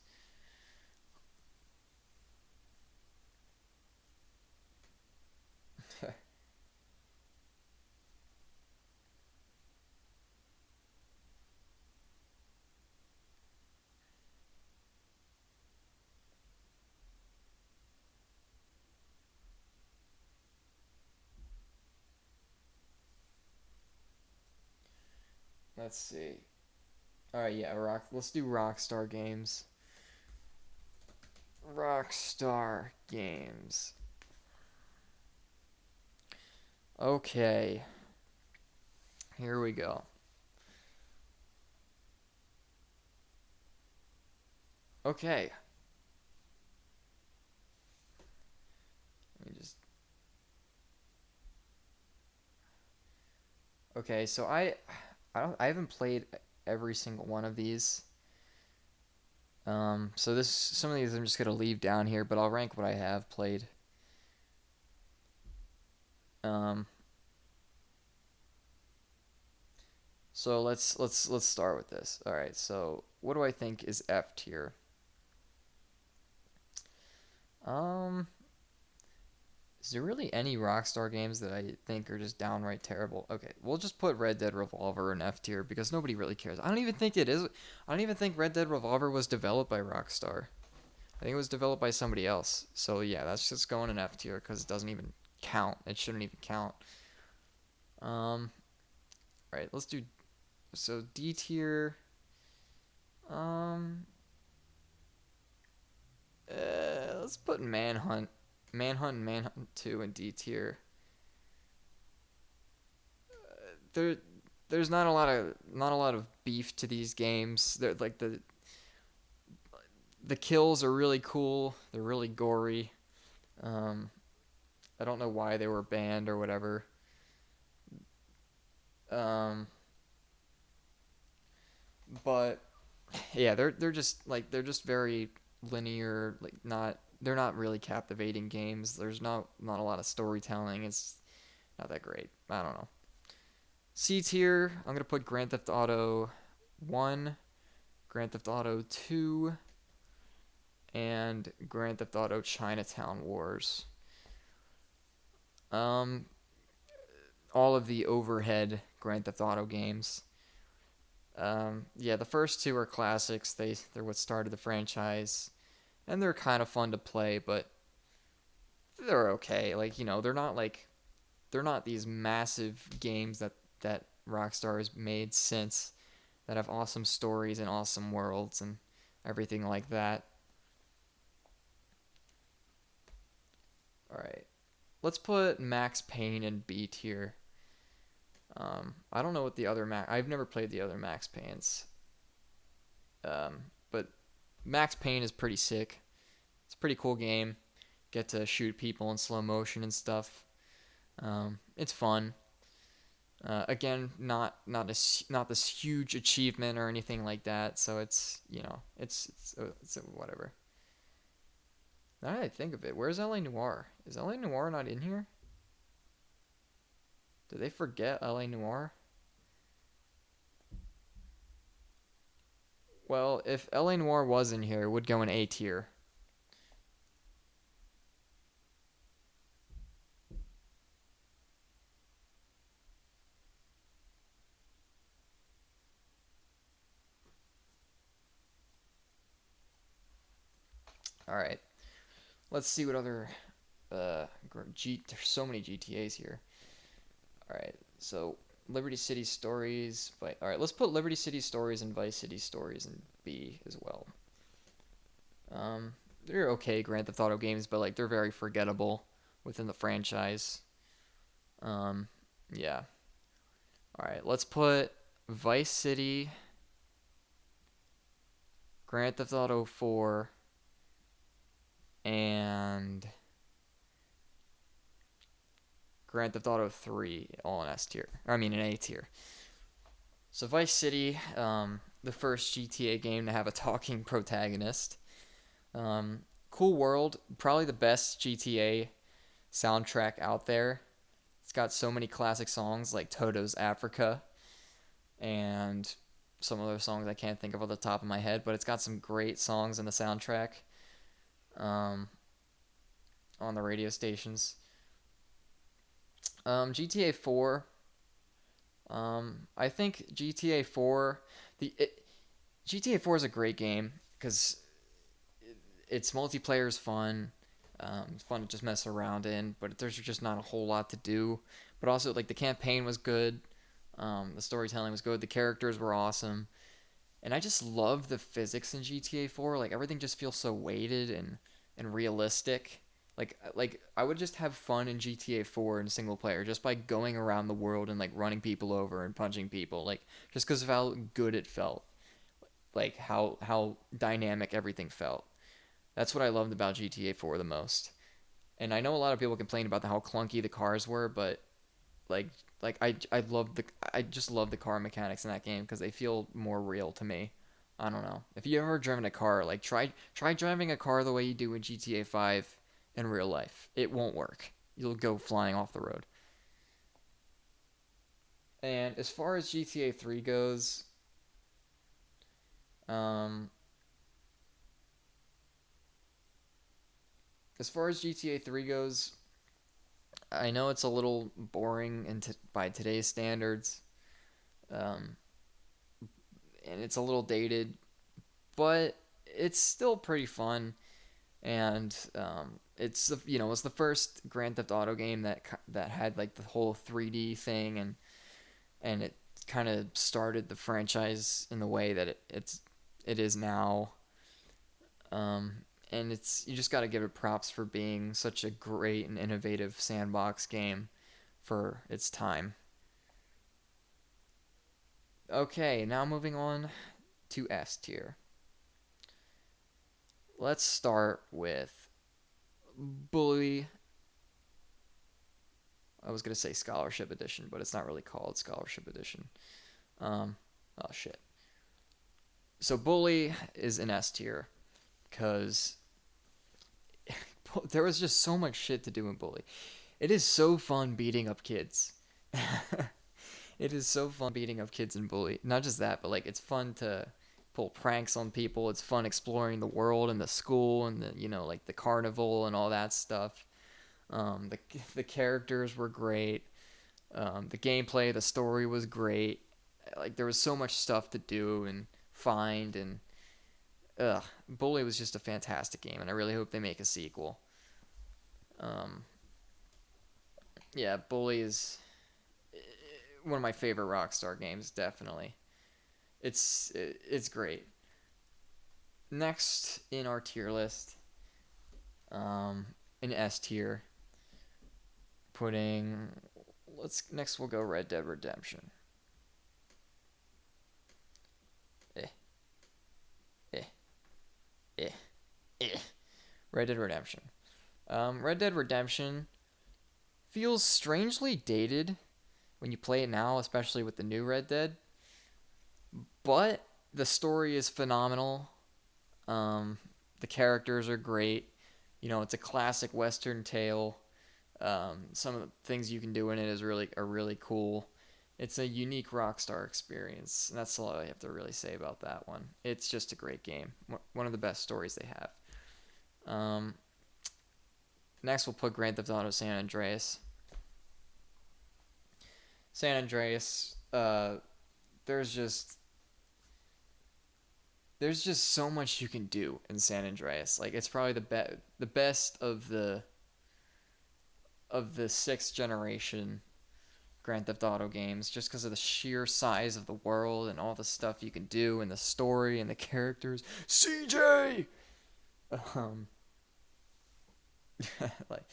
Let's see. All right, yeah, rock. Let's do Rockstar Games. Rockstar Games. Okay, here we go. Okay, let me just. Okay, so I haven't played every single one of these. So this some of these I'm just gonna leave down here, but I'll rank what I have played. Um, so let's start with this. All right, so what do I think is F tier? Um, is there really any Rockstar games that I think are just downright terrible? Okay, we'll just put Red Dead Revolver in F tier because nobody really cares. I don't even think it is. I don't even think Red Dead Revolver was developed by Rockstar. I think it was developed by somebody else. So yeah, that's just going in F tier because it doesn't even count. It shouldn't even count. Um, right, let's do so D tier. Um, let's put Manhunt, and Manhunt 2 in D tier. There, there's not a lot of beef to these games. They're like the kills are really cool. They're really gory. Um, I don't know why they were banned or whatever. Um, but yeah, they're just very linear. Like not they're not really captivating games. There's not a lot of storytelling. It's not that great. I don't know. C tier. I'm gonna put Grand Theft Auto 1, Grand Theft Auto 2, and Grand Theft Auto Chinatown Wars. Um, all of the overhead Grand Theft Auto games. Yeah, the first two are classics. They're what started the franchise, and they're kind of fun to play, but they're okay. Like they're not these massive games that Rockstar has made since that have awesome stories and awesome worlds and everything like that. All right, let's put Max Payne in B tier. I don't know what the other Max. I've never played the other Max Paynes. But Max Payne is pretty sick. It's a pretty cool game. Get to shoot people in slow motion and stuff. It's fun. Again, not this huge achievement or anything like that. So it's it's whatever. Now that I think of it, where's LA Noir? Is LA Noir not in here? Did they forget LA Noir? Well, if LA Noir was in here, it would go in A tier. All right. Let's see what other there's so many GTA's here. All right. So Liberty City Stories, all right, let's put Liberty City Stories and Vice City Stories in B as well. They're okay Grand Theft Auto games, but like they're very forgettable within the franchise. Um, yeah. All right, let's put Vice City, Grand Theft Auto 4, and Grand Theft Auto 3 all in S tier. Or, I mean, in A tier. So Vice City, the first GTA game to have a talking protagonist. Um, Cool world, probably the best GTA soundtrack out there. It's got so many classic songs like Toto's Africa and some other songs I can't think of off the top of my head, but it's got some great songs in the soundtrack um, on the radio stations. GTA 4. I think GTA 4. GTA 4 is a great game because its multiplayer is fun. It's fun to just mess around in, but there's just not a whole lot to do. But also, like the campaign was good, the storytelling was good, the characters were awesome, and I just love the physics in GTA 4. Like everything just feels so weighted and realistic. Like I would just have fun in GTA 4 in single player just by going around the world and like running people over and punching people. Like just because of how good it felt, like how dynamic everything felt. That's what I loved about GTA 4 the most. And I know a lot of people complain about how clunky the cars were, but like I just love the car mechanics in that game because they feel more real to me. I don't know. If you ever driven a car, like try driving a car the way you do in GTA 5 in real life. It won't work. You'll go flying off the road. And as far as GTA 3 goes, um, as far as GTA 3 goes, I know it's a little boring by today's standards, um, and it's a little dated, but it's still pretty fun. And it's the first Grand Theft Auto game that had like the whole 3D thing, and it kind of started the franchise in the way that it is now. Um, and it's you just got to give it props for being such a great and innovative sandbox game for its time. Okay, now moving on to S tier. Let's start with Bully. I was gonna say Scholarship Edition, but it's not really called Scholarship Edition. Um, oh shit. So Bully is an S tier because there was just so much shit to do in Bully. It is so fun beating up kids. It is so fun beating up kids in Bully. Not just that, but like it's fun to pull pranks on people. It's fun exploring the world and the school and the like the carnival and all that stuff. The characters were great. The gameplay, the story was great. Like there was so much stuff to do and find, and Bully was just a fantastic game, and I really hope they make a sequel. Um, yeah, Bully is one of my favorite Rockstar games, definitely. It's great. Next in our tier list, in S tier, putting let's next we'll go Red Dead Redemption. Eh, eh, eh, eh. Red Dead Redemption. Red Dead Redemption feels strangely dated when you play it now, especially with the new Red Dead. But the story is phenomenal. Um, the characters are great. It's a classic Western tale. Some of the things you can do in it are really cool. It's a unique Rockstar experience, and that's all I have to really say about that one. It's just a great game. One of the best stories they have. Um, Next, we'll put Grand Theft Auto San Andreas. San Andreas. There's just there's just so much you can do in San Andreas. Like it's probably the best of the sixth generation Grand Theft Auto games, just because of the sheer size of the world and all the stuff you can do and the story and the characters. CJ. Um, like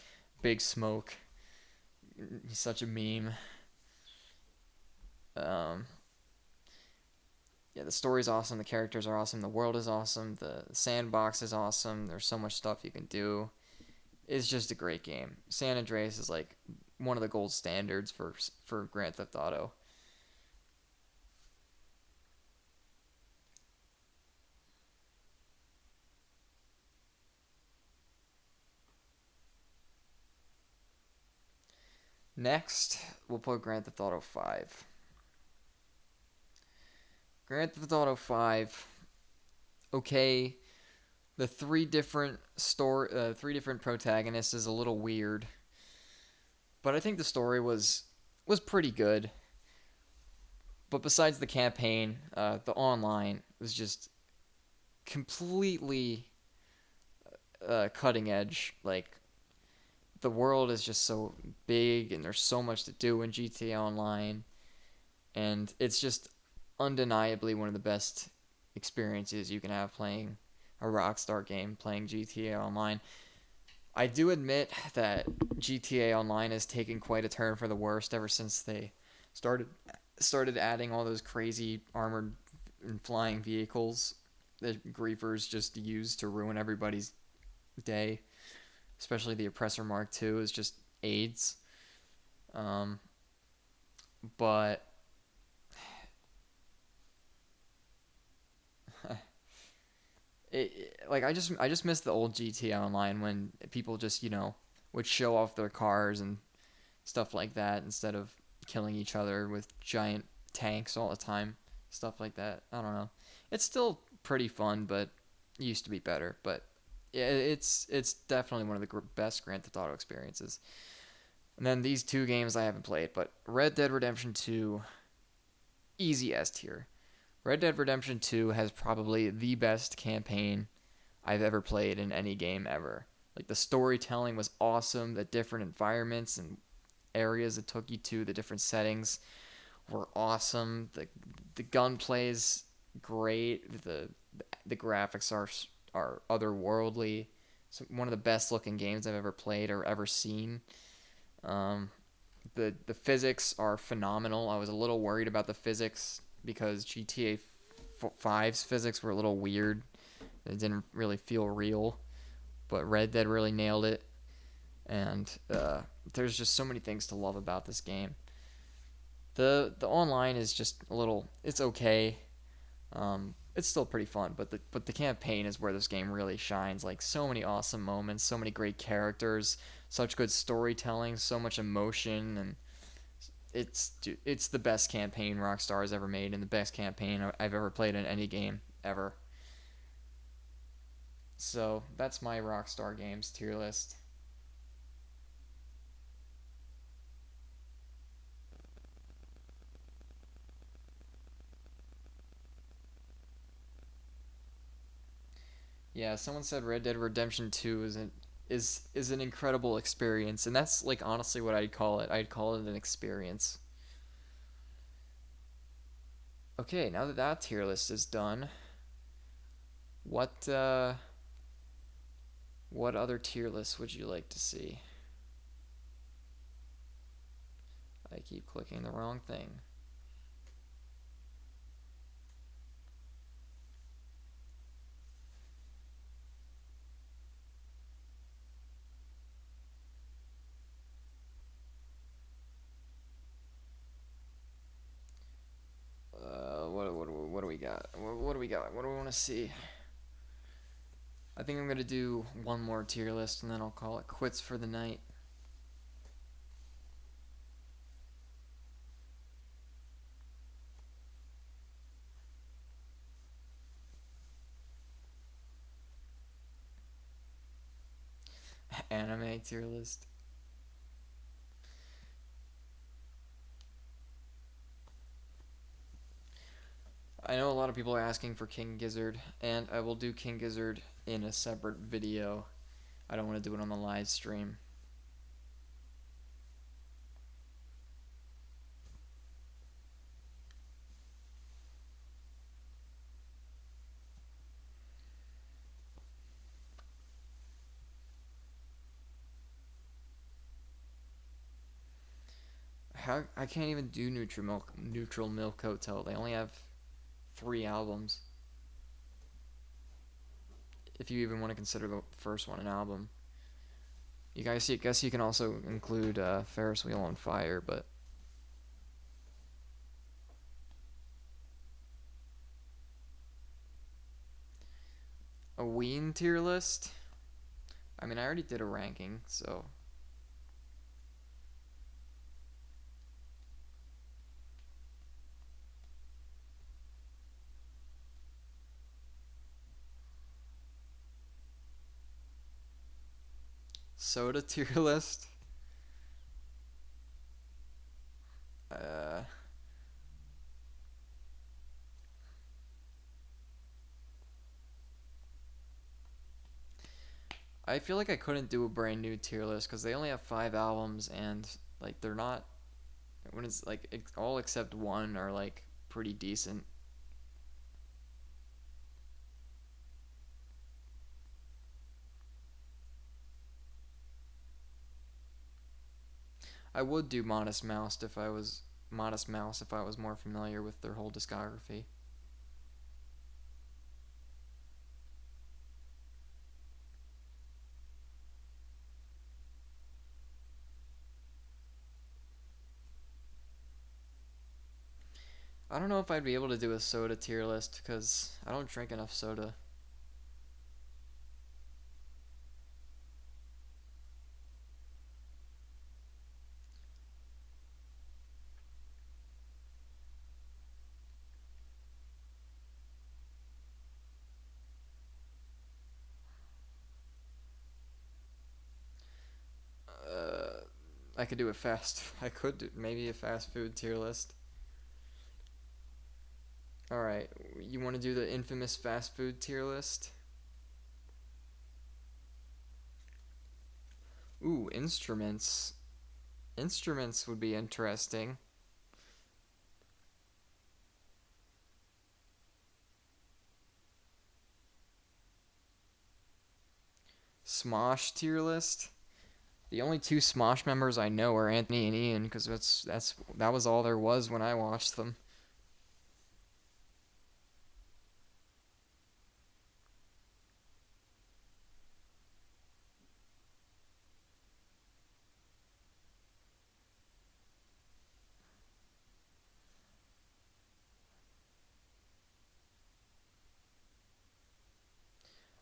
Big Smoke. He's such a meme. Um, yeah, the story's awesome. The characters are awesome. The world is awesome. The sandbox is awesome. There's so much stuff you can do. It's just a great game. San Andreas is like one of the gold standards for Grand Theft Auto. Next, we'll put Grand Theft Auto 5. Grand Theft Auto 5. Okay, the three different protagonists is a little weird, but I think the story was pretty good. But besides the campaign, the online was just completely cutting edge. Like the world is just so big, and there's so much to do in GTA Online, and it's just undeniably one of the best experiences you can have playing a Rockstar game, playing GTA Online. I do admit that GTA Online has taken quite a turn for the worst ever since they started started adding all those crazy armored and flying vehicles that griefers just use to ruin everybody's day. Especially the Oppressor Mark II is just AIDS. Um, but like I just miss the old GTA Online when people just would show off their cars and stuff like that instead of killing each other with giant tanks all the time, stuff like that. I don't know. It's still pretty fun, but it used to be better. But yeah, it's definitely one of the best Grand Theft Auto experiences. And then these two games I haven't played, but Red Dead Redemption 2, easy S tier. Red Dead Redemption 2 has probably the best campaign I've ever played in any game ever. Like the storytelling was awesome, the different environments and areas it took you to, the different settings were awesome. The gunplay is great. The graphics are otherworldly. It's one of the best looking games I've ever played or ever seen. Um, the physics are phenomenal. I was a little worried about the physics because GTA 5's physics were a little weird. It didn't really feel real, but Red Dead really nailed it. And there's just so many things to love about this game. The online is just a little. It's okay. It's still pretty fun, but the campaign is where this game really shines. Like so many awesome moments, so many great characters, such good storytelling, so much emotion, and it's the best campaign Rockstar has ever made, and the best campaign I've ever played in any game ever. So that's my Rockstar Games tier list. Yeah, someone said Red Dead Redemption 2 is an incredible experience, and that's like honestly what I'd call it. I'd call it an experience. Okay, now that that tier list is done, what what other tier lists would you like to see? I keep clicking the wrong thing. What do we got? What do we got? What do we want to see? I think I'm gonna do one more tier list and then I'll call it quits for the night. Anime tier list. I know a lot of people are asking for King Gizzard, and I will do King Gizzard in a separate video. I don't want to do it on the live stream. How I can't even do Neutral Milk Hotel. They only have 3 albums. If you even want to consider the first one an album. You guys, I guess you can also include Ferris Wheel on Fire, but a Ween tier list. I mean, I already did a ranking, so Soda tier list. Uh, I feel like I couldn't do a brand new tier list because they only have 5 albums and like they're not when it's like all except one are like pretty decent. I would do Modest Mouse if I was more familiar with their whole discography. I don't know if I'd be able to do a soda tier list because I don't drink enough soda. Uh, I could do a fast. I could do maybe a fast food tier list. All right, you want to do the infamous fast food tier list? Ooh, instruments. Instruments would be interesting. Smosh tier list. The only two Smosh members I know are Anthony and Ian because that was all there was when I watched them.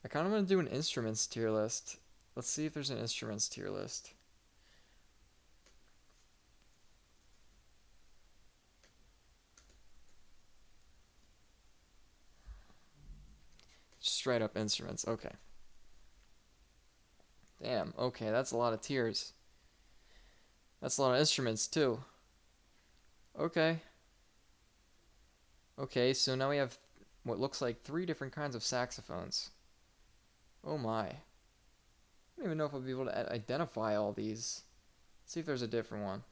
I kind of want to do an instruments tier list. Let's see if there's an instruments tier list. Straight up instruments. Okay. Damn. Okay, that's a lot of tiers. That's a lot of instruments too. Okay. Okay, so now we have what looks like 3 different kinds of saxophones. Oh my. I don't even know if I'll be able to identify all these. Let's see if there's a different one.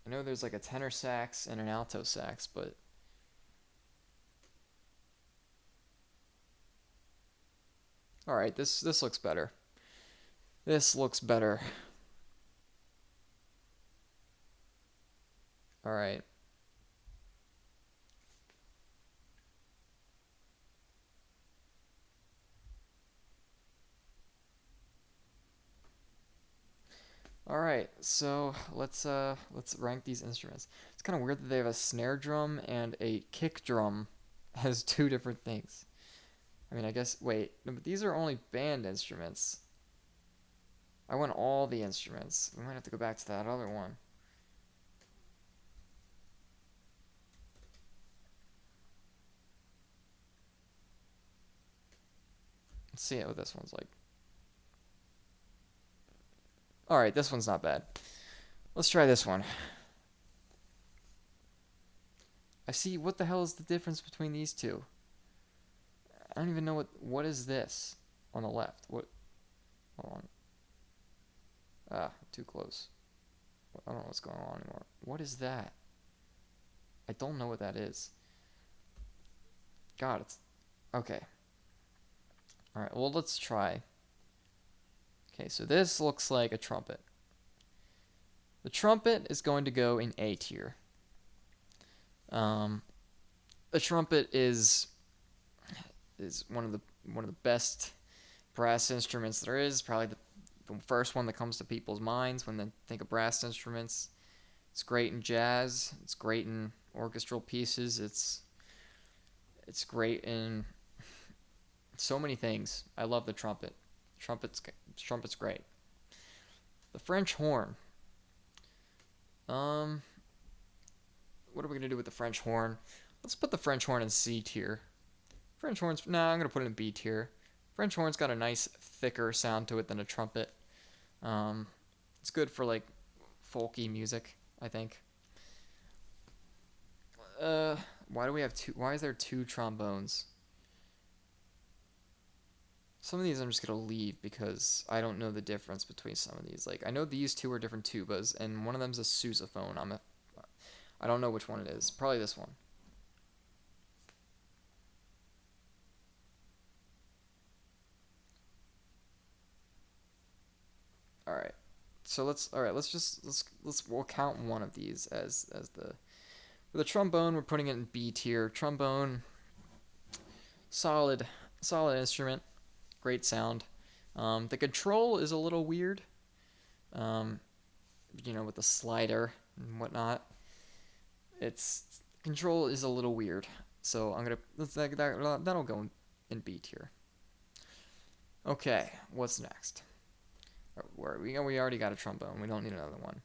I know there's like a tenor sax and an alto sax, but all right, this looks better. This looks better. All right. All right. So, let's rank these instruments. It's kind of weird that they have a snare drum and a kick drum as 2 different things. I mean, I guess wait, no, but these are only band instruments. I want all the instruments. We might have to go back to that other one. Let's see what this one's like. All right, this one's not bad. Let's try this one. I see. What the hell is the difference between these two? I don't even know what is this on the left. What? Hold on. Ah, too close. I don't know what's going on anymore. What is that? I don't know what that is. God, it's okay. All right. Well, let's try. Okay, so this looks like a trumpet. The trumpet is going to go in A tier. Um, the trumpet is one of the best brass instruments there is. Probably the first one that comes to people's minds when they think of brass instruments. It's great in jazz. It's great in orchestral pieces. It's great in so many things. I love the trumpet. Trumpet's great. The French horn. Um, what are we gonna do with the French horn? Let's put the French horn in C tier. French horns. Nah, I'm gonna put it in B tier. French horn's got a nice thicker sound to it than a trumpet. Um, it's good for like folky music, I think. Uh, why do we have two? Why is there two trombones? Some of these I'm just gonna leave because I don't know the difference between some of these. Like I know these two are different tubas, and one of them's a sousaphone. I don't know which one it is. Probably this one. All right. So let's just we'll count one of these as the for the trombone. We're putting it in B tier. Trombone, solid solid instrument, great sound. The control is a little weird. Um, with the slider and whatnot. Its control is a little weird. So I'm gonna that'll go in B tier. Okay, what's next? Where we already got a trombone. We don't need another one.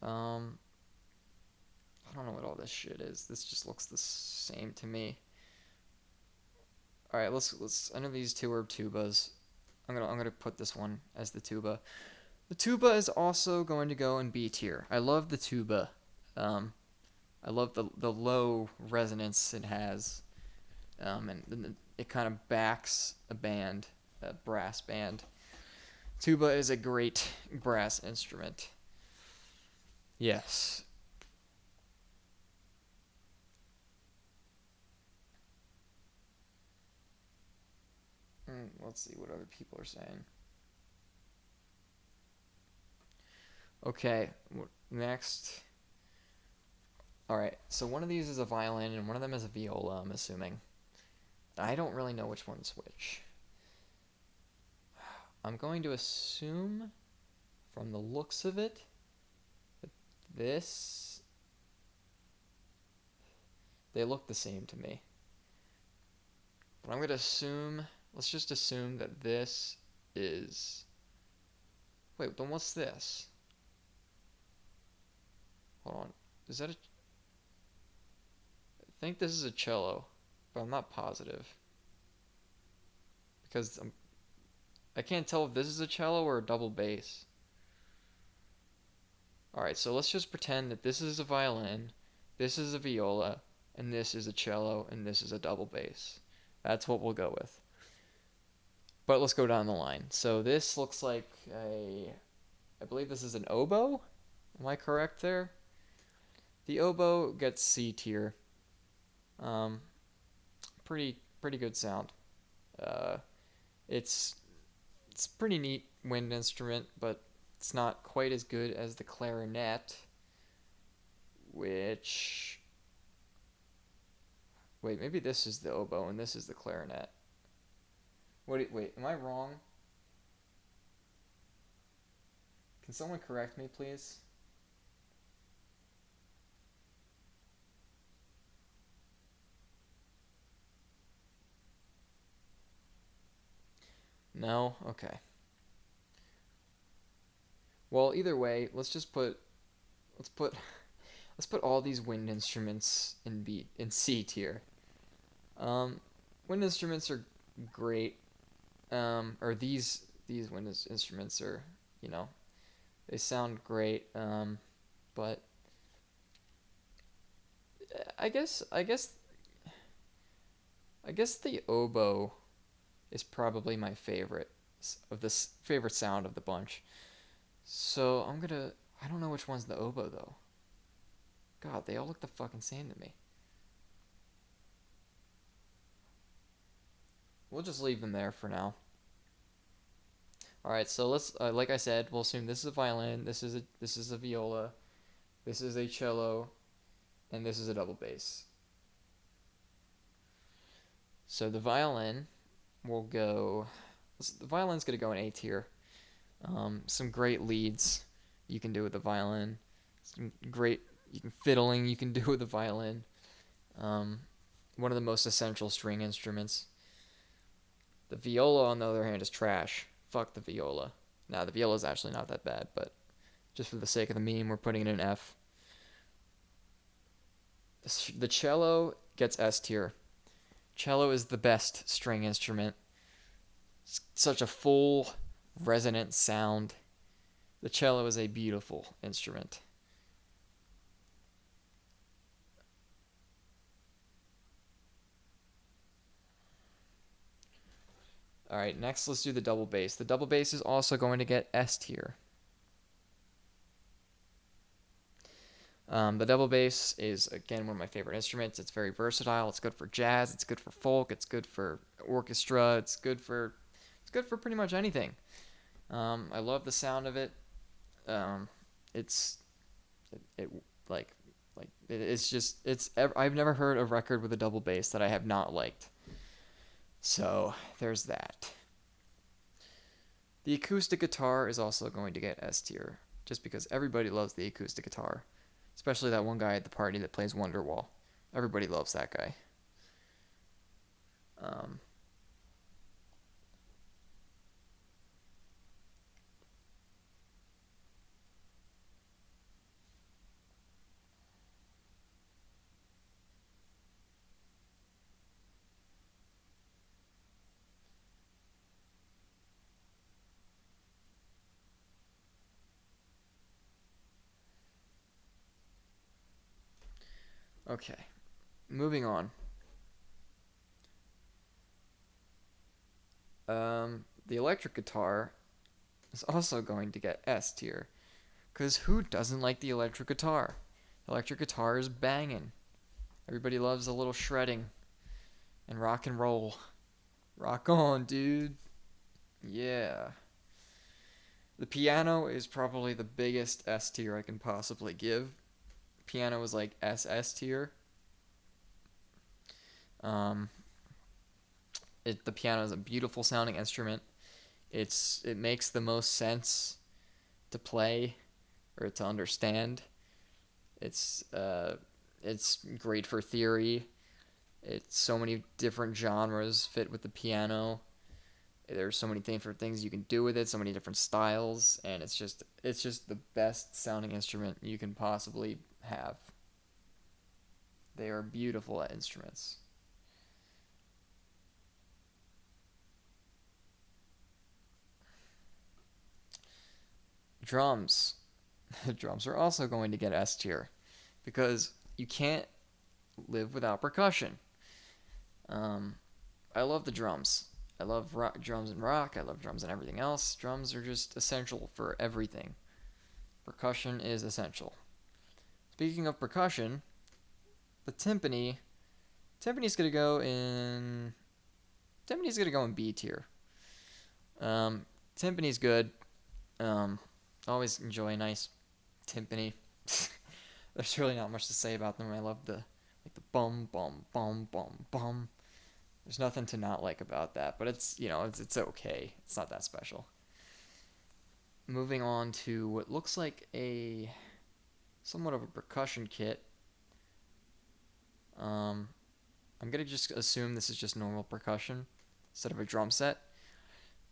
Um, I don't know what all this shit is. This just looks the same to me. All right, let's. I know these two are tubas. I'm gonna put this one as the tuba. The tuba is also going to go in B tier. I love the tuba. Um, I love the low resonance it has. And it kind of backs a band, a brass band. Tuba is a great brass instrument. Yes. Let's see what other people are saying. Okay, next. All right, so one of these is a violin and one of them is a viola, I'm assuming. I don't really know which one's which. I'm going to assume, from the looks of it, that this. They look the same to me. But I'm going to assume. Let's just assume that this is. Wait, then what's this? Hold on. Is that a. I think this is a cello, but I'm not positive. Because I can't tell if this is a cello or a double bass. Alright, so let's just pretend that this is a violin, this is a viola, and this is a cello, and this is a double bass. That's what we'll go with. But let's go down the line. So this looks like I believe this is an oboe. Am I correct there? The oboe gets C tier. Um, pretty good sound. Uh, it's it's pretty neat wind instrument, but it's not quite as good as the clarinet, which wait, maybe this is the oboe and this is the clarinet. Wait, am I wrong? Can someone correct me, please? No? Okay. Well, either way, let's put let's put all these wind instruments in C tier. Um, Wind instruments are great. Or these wind instruments are, you know, they sound great. But I guess I guess I guess the oboe is probably my favorite of this favorite sound of the bunch. So I don't know which one's the oboe though. God, they all look the fucking same to me. We'll just leave them there for now. All right, so let's like I said, we'll assume this is a violin, this is a viola, this is a cello, and this is a double bass. So the violin will go. The violin's gonna go in A tier. Some great leads you can do with the violin. Some great fiddling you can do with the violin. Um, One of the most essential string instruments. The viola, on the other hand, is trash. Fuck the viola. Now the viola is actually not that bad, but just for the sake of the meme, we're putting it in F. The cello gets S tier. Cello is the best string instrument. such a full, resonant sound. The cello is a beautiful instrument. All right, next let's do the double bass. The double bass is also going to get S tier. The double bass is, again, one of my favorite instruments. It's very versatile. It's good for jazz. It's good for folk. It's good for orchestra. It's good for pretty much anything. I love the sound of it. Um, it's it like it's just I've never heard a record with a double bass that I have not liked. So there's that. The acoustic guitar is also going to get S tier, just because everybody loves the acoustic guitar, especially that one guy at the party that plays Wonderwall. Everybody loves that guy. Um, okay, moving on. The electric guitar is also going to get S tier, because who doesn't like the electric guitar? Electric guitar is banging. Everybody loves a little shredding and rock and roll. Rock on, dude. Yeah. The piano is probably the biggest S tier I can possibly give. Piano is like SS tier. Um, the piano is a beautiful sounding instrument. It makes the most sense to play or to understand. It's uh, it's great for theory. It's so many different genres fit with the piano. There's so many different things you can do with it, so many different styles, and it's just the best sounding instrument you can possibly have. They are beautiful instruments. Drums. The drums are also going to get S tier because you can't live without percussion. Um, I love the drums. I love drums and rock. I love drums and everything else. Drums are just essential for everything. Percussion is essential. Speaking of percussion, the timpani. Timpani's gonna go in. Timpani's gonna go in B tier. Um, Timpani's good. Um, always enjoy a nice timpani. There's really not much to say about them. I love the bum bum bum bum bum. There's nothing to not like about that, but it's okay. It's not that special. Moving on to what looks like a somewhat of a percussion kit. Um, I'm gonna just assume this is just normal percussion instead of a drum set.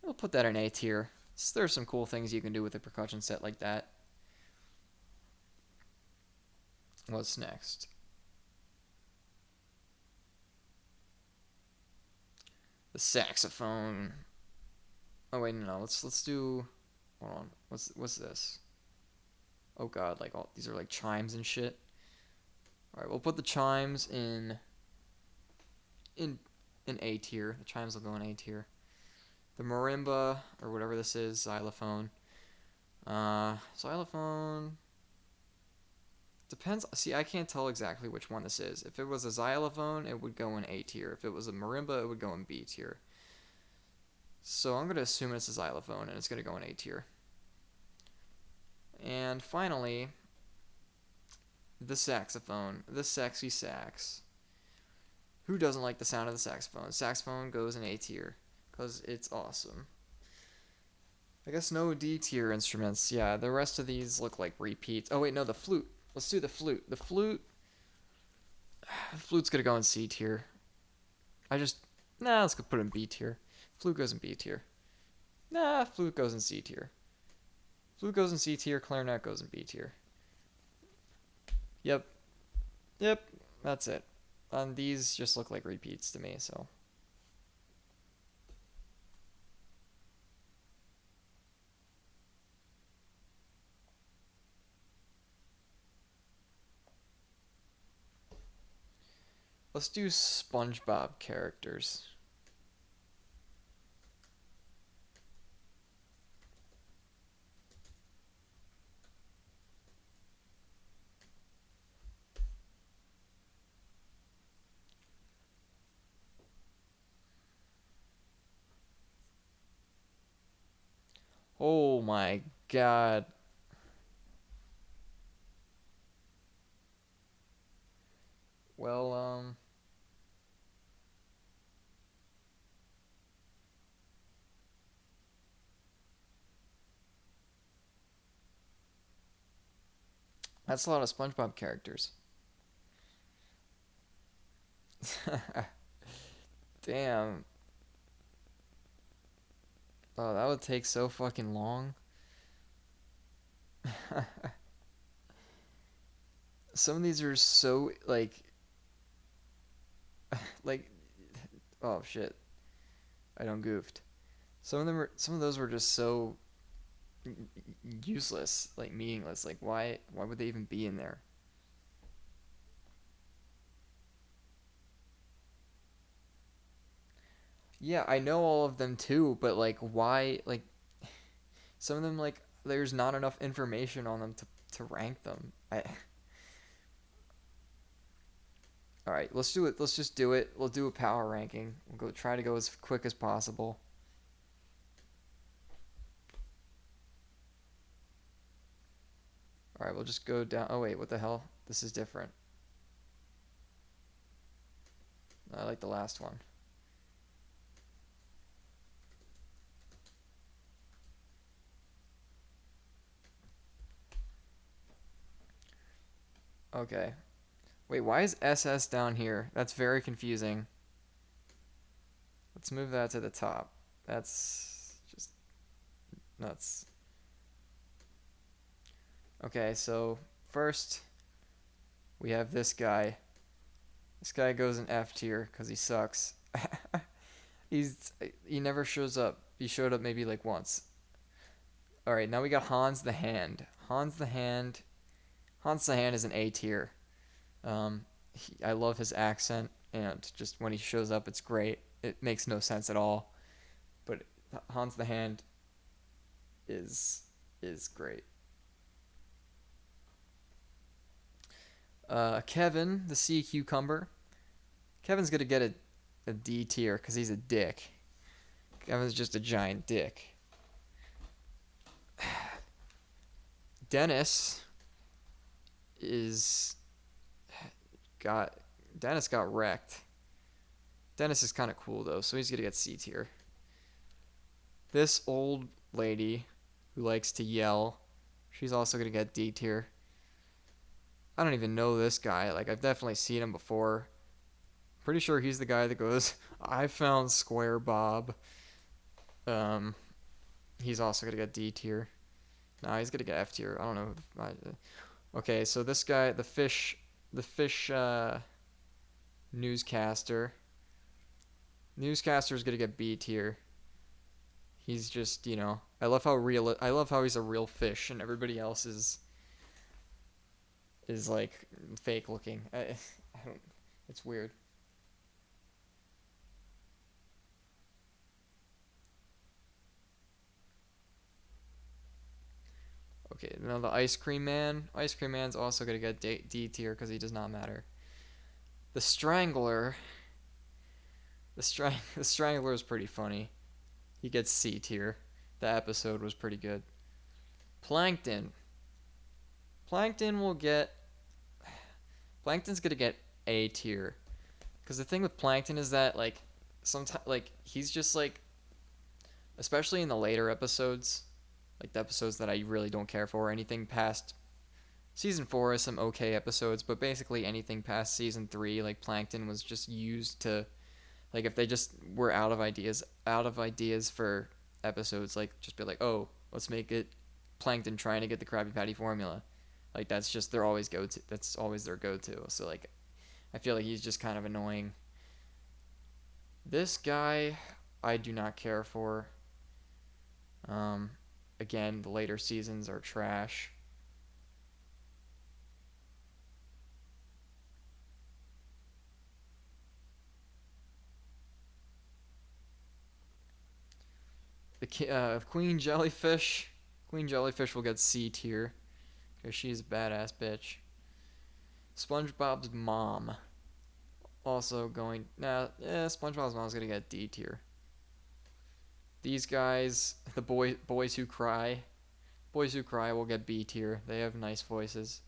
We'll put that in A tier. There's some cool things you can do with a percussion set like that. What's next? The saxophone. Oh wait, no. Let's do. Hold on. What's this? Oh god, like all these are like chimes and shit. All right, we'll put the chimes in in A tier. The chimes will go in A tier. The marimba or whatever this is, xylophone. Xylophone depends. See, I can't tell exactly which one this is. If it was a xylophone, it would go in A tier. If it was a marimba, it would go in B tier. So I'm gonna assume it's a xylophone and it's gonna go in A tier. And finally, the saxophone, the sexy sax. Who doesn't like the sound of the saxophone? Saxophone goes in A tier because it's awesome. I guess no D tier instruments. Yeah, the rest of these look like repeats. Oh wait, no, the flute. Let's do the flute. The flute's gonna go in C tier. Let's go put it in B tier. Flute goes in B tier. Flute goes in C tier. Flute goes in C tier. Clarinet goes in B tier. Yep, yep, that's it. These just look like repeats to me. So Let's do SpongeBob characters. Oh my god. Well, that's a lot of SpongeBob characters. Damn. Oh, that would take so fucking long. Some of these are so like oh shit. I don't goofed. Some of those were just so useless, like meaningless. Like why would they even be in there? Yeah, I know all of them too, but like why like some of them like there's not enough information on them to rank them. I All right, let's do it. Let's just do it. We'll do a power ranking. We'll go try to go as quick as possible. All right, we'll just go down. Oh wait, what the hell? This is different. I like the last one. Okay. Wait, why is SS down here? That's very confusing. Let's move that to the top. That's just nuts. Okay, so first we have this guy. This guy goes in F tier because he sucks. He's he never shows up. He showed up maybe like once. All right, now we got Hans the Hand. Hans the Hand. Hans the Hand is an A tier. I love his accent, and just when he shows up, it's great. It makes no sense at all, but Hans the Hand is is great. Kevin the Sea Cucumber. Kevin's gonna get a D tier because he's a dick. Kevin's just a giant dick. Dennis is got Dennis got wrecked. Dennis is kind of cool though, so he's gonna get C tier. This old lady who likes to yell, she's also gonna get D tier. I don't even know this guy. Like I've definitely seen him before. Pretty sure he's the guy that goes, "I found Square Bob." Um, he's also gonna get D tier. Nah, he's gonna get F tier. I don't know. Okay, so this guy, the fish newscaster. Newscaster is gonna get B tier. He's just, I love how he's a real fish and everybody else is like fake looking. I don't. It's weird. Okay, now the ice cream man. Ice cream man's also gonna get D tier because he does not matter. The strangler. The strangler is pretty funny. He gets C tier. The episode was pretty good. Plankton. Plankton will get. Plankton's gonna get A tier. Because the thing with Plankton is that sometimes he's just especially in the later episodes, like the episodes that I really don't care for, anything past season 4 is some okay episodes, but basically anything past season 3, like Plankton was just used to, like, if they just were out of ideas for episodes, like just be like, oh, let's make it Plankton trying to get the Krabby Patty formula. Like that's just their always go to. That's always their go to. So like, I feel like he's just kind of annoying. This guy, I do not care for. Um, Again, the later seasons are trash. Queen Jellyfish. Queen Jellyfish will get C tier because she's a badass bitch. SpongeBob's mom also going. Nah, SpongeBob's mom's gonna get D tier. These guys, the boys who cry, will get B tier. They have nice voices.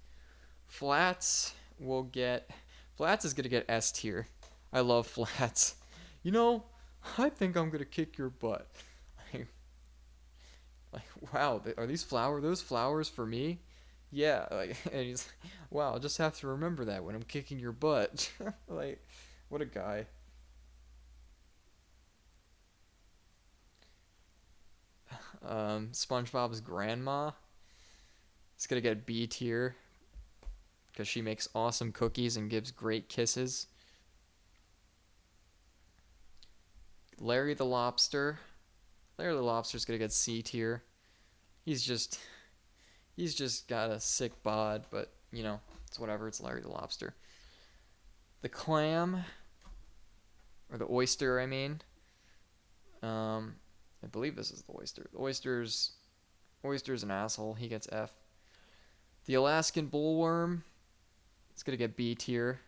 Flats will get. Flats is gonna get S tier. I love Flats. You know, I think I'm gonna kick your butt. Like, wow, are those flowers for me? Yeah, like, and he's, wow, I'll just have to remember that when I'm kicking your butt. Like, what a guy. SpongeBob's grandma is gonna get B tier because she makes awesome cookies and gives great kisses. Larry the Lobster. Larry the Lobster's gonna get C tier. He's just got a sick bod, but you know, it's whatever. It's Larry the Lobster. The clam, or the oyster, I mean. I believe this is the oyster. The oyster's an asshole. He gets F. The Alaskan bullworm, it's gonna get B tier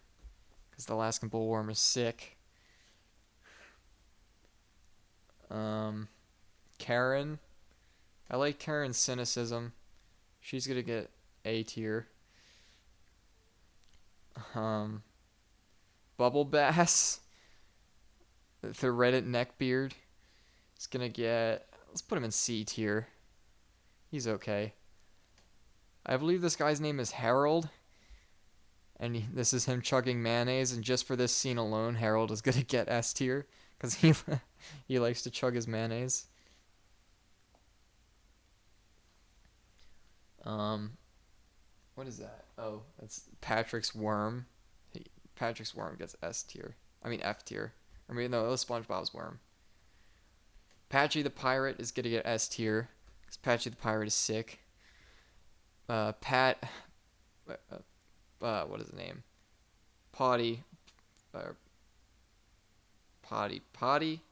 because the Alaskan bullworm is sick. Karen, I like Karen's cynicism. She's gonna get A tier. Bubble Bass, the Reddit neckbeard, is gonna get. Let's put him in C tier. He's okay. I believe this guy's name is Harold, and this is him chugging mayonnaise. And just for this scene alone, Harold is gonna get S tier because he likes to chug his mayonnaise. What is that? Oh, that's Patrick's worm. Patrick's worm gets S tier. I mean F tier. I mean no, it was SpongeBob's worm. Patchy the pirate is gonna get S tier because Patchy the pirate is sick. Pat, what is his name? Potty, Potty.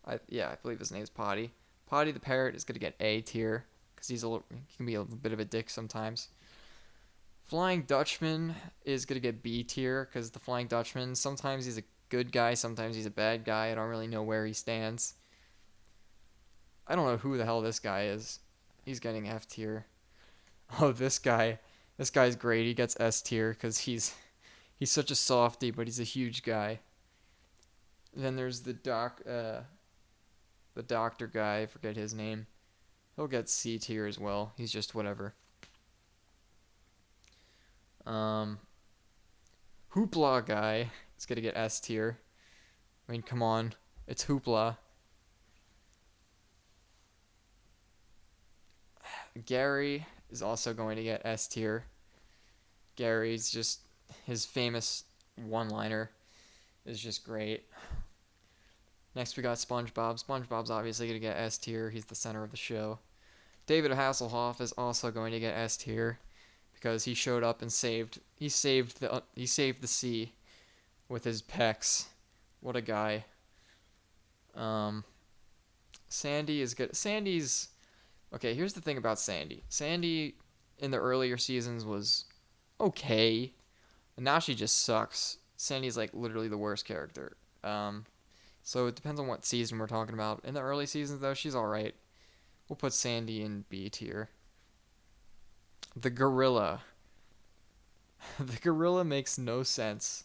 I believe his name's Potty. Potty the parrot is gonna get A tier because he can be a little bit of a dick sometimes. Flying Dutchman is gonna get B tier because the Flying Dutchman, sometimes he's a good guy, sometimes he's a bad guy. I don't really know where he stands. I don't know who the hell this guy is. He's getting F tier. Oh, this guy's great. He gets S tier because he's such a softie, but he's a huge guy. And then there's the doctor guy. I forget his name. He'll get C tier as well. He's just whatever. Hoopla guy is gonna get S tier. I mean, come on, it's Hoopla. Gary is also going to get S tier. Gary's just, his famous one-liner is just great. Next we got SpongeBob. SpongeBob's obviously going to get S tier. He's the center of the show. David Hasselhoff is also going to get S tier because he showed up and saved the sea with his pecs. What a guy. Sandy is good. Sandy's okay. Here's the thing about Sandy. Sandy in the earlier seasons was okay, and now she just sucks. Sandy's like literally the worst character. So it depends on what season we're talking about. In the early seasons though, she's all right. We'll put Sandy in B tier. The gorilla. The gorilla makes no sense,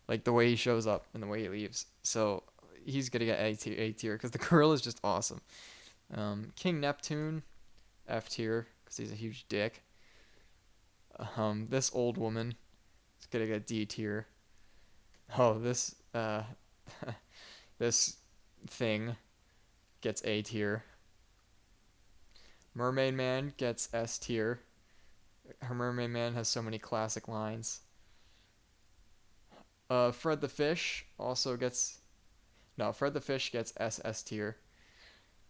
like the way he shows up and the way he leaves. So he's gonna get A tier because the gorilla is just awesome. King Neptune, F tier because he's a huge dick. This old woman is gonna get D tier. Oh, this this thing gets A tier. Mermaid Man gets S tier. Her Mermaid Man has so many classic lines. Fred the Fish also gets... No, Fred the Fish gets S tier.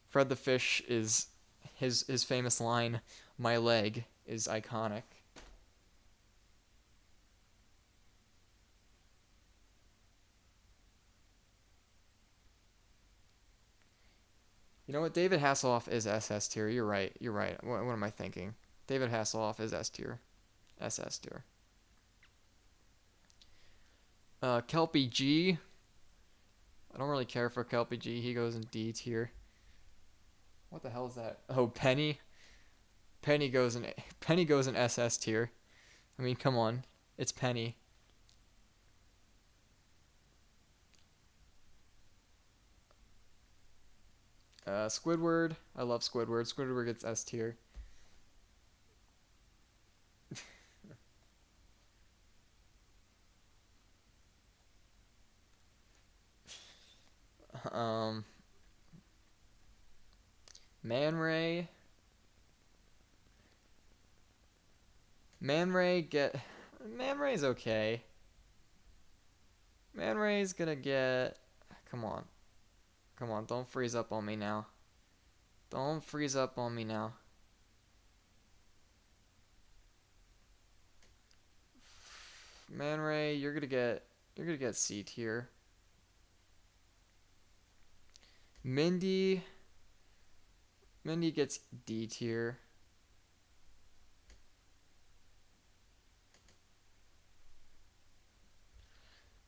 Fred the Fish is... His famous line, "My leg," is iconic. You know what? David Hasselhoff is SS tier. You're right. You're right. What am I thinking? David Hasselhoff is S tier. SS tier. Kelpie G. I don't really care for Kelpie G. He goes in D tier. What the hell is that? Oh, Penny. Penny goes in Penny goes in SS tier. I mean, come on. It's Penny. Squidward. I love Squidward. Squidward gets S tier. Um, Man Ray. Man Ray get. Man Ray's okay. Man Ray's gonna get. Come on. Come on. Don't freeze up on me now. Don't freeze up on me now. Man Ray, you're gonna get. You're gonna get C tier. Mindy. Mindy gets D tier.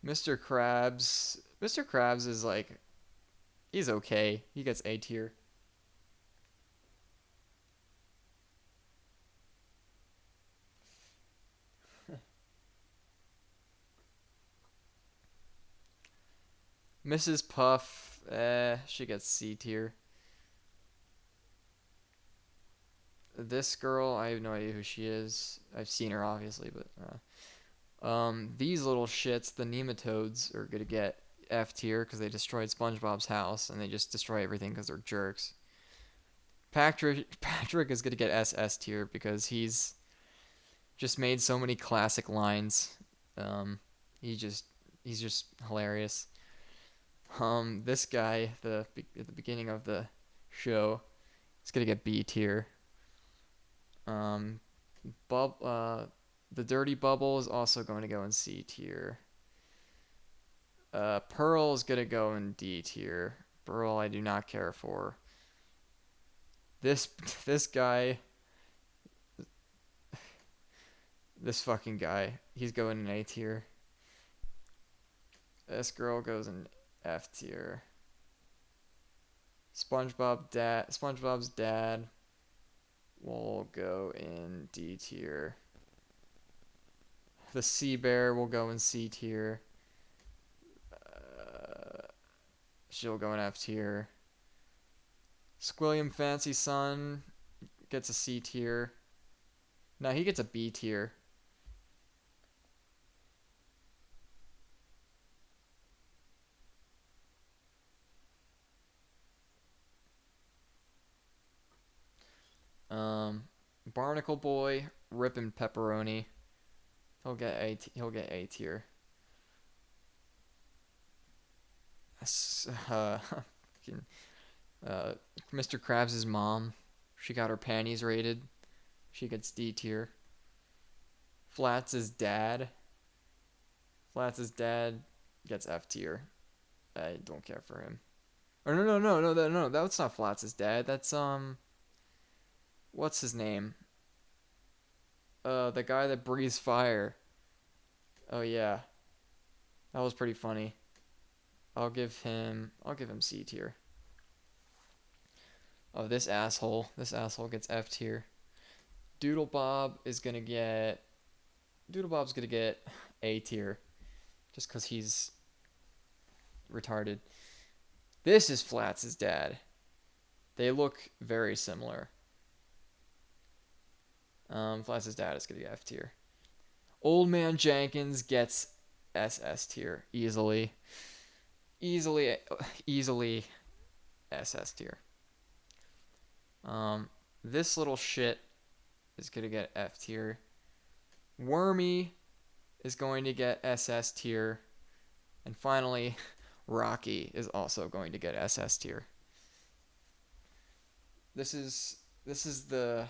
Mr. Krabs. Mr. Krabs is like. He's okay. He gets A tier. Mrs. Puff. She gets C tier. This girl, I have no idea who she is. I've seen her obviously, but these little shits, the nematodes, are gonna get F tier because they destroyed SpongeBob's house and they just destroy everything because they're jerks. Patrick is gonna get SS tier because he's just made so many classic lines. Um, he just he's just hilarious. This guy, at the beginning of the show, is gonna get B tier. Um, the Dirty Bubble is also going to go in C tier. Pearl is gonna go in D tier. Pearl, I do not care for. This this guy, this fucking guy, he's going in A tier. This girl goes in F tier. SpongeBob's dad will go in D tier. The Sea Bear will go in C tier. She'll go in F tier. Squilliam Fancy Son gets a C tier. No, he gets a B tier. Barnacle Boy, Rippin' Pepperoni. He'll get A tier. Uh, uh, Mr. Krabs' mom, she got her panties raided. She gets D tier. Flats' dad. Flats' dad gets F tier. I don't care for him. Or no, that's not Flats' dad. That's what's his name? The guy that breathes fire. Oh yeah, that was pretty funny. I'll give him C tier. Oh, this asshole gets F tier. Doodle Bob is gonna get. Doodle Bob's gonna get A tier, just cause he's retarded. This is Flats' dad. They look very similar. Flats' dad is gonna get F tier. Old Man Jenkins gets SS tier easily. Easily SS tier. This little shit is gonna get F tier. Wormy is going to get SS tier. And finally, Rocky is also going to get SS tier. This is the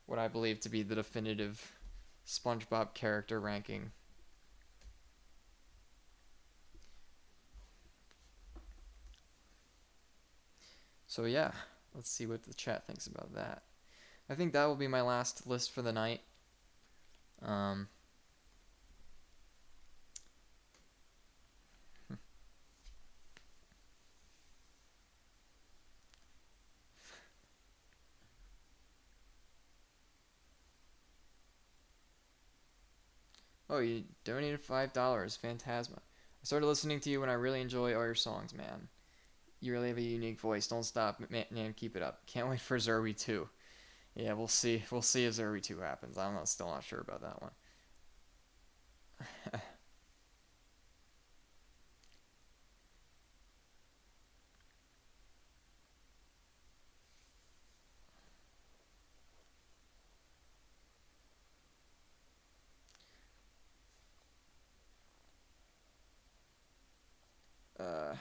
what I believe to be the definitive SpongeBob character ranking. So yeah, let's see what the chat thinks about that. I think that will be my last list for the night. Um, oh, you donated $5, Phantasma. I started listening to you and I really enjoy all your songs, man. You really have a unique voice. Don't stop, man. Keep it up. Can't wait for Zerby 2. Yeah, we'll see. We'll see if Zerby 2 happens. Still not sure about that one. Uh,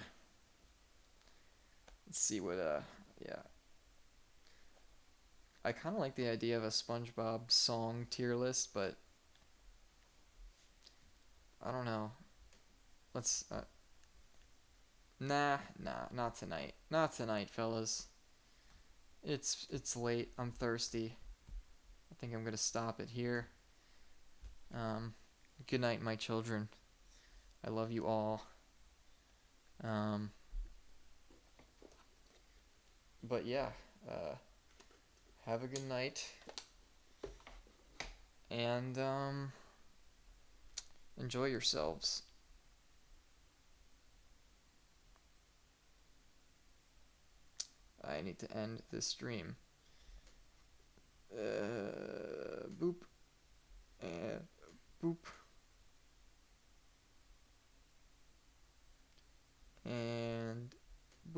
let's see what. Yeah. I kind of like the idea of a SpongeBob song tier list, but I don't know. Let's. Nah, not tonight. Not tonight, fellas. It's late. I'm thirsty. I think I'm gonna stop it here. Um, Good night, my children. I love you all. Um, but yeah, uh, have a good night and enjoy yourselves. I need to end this stream. Boop and boop.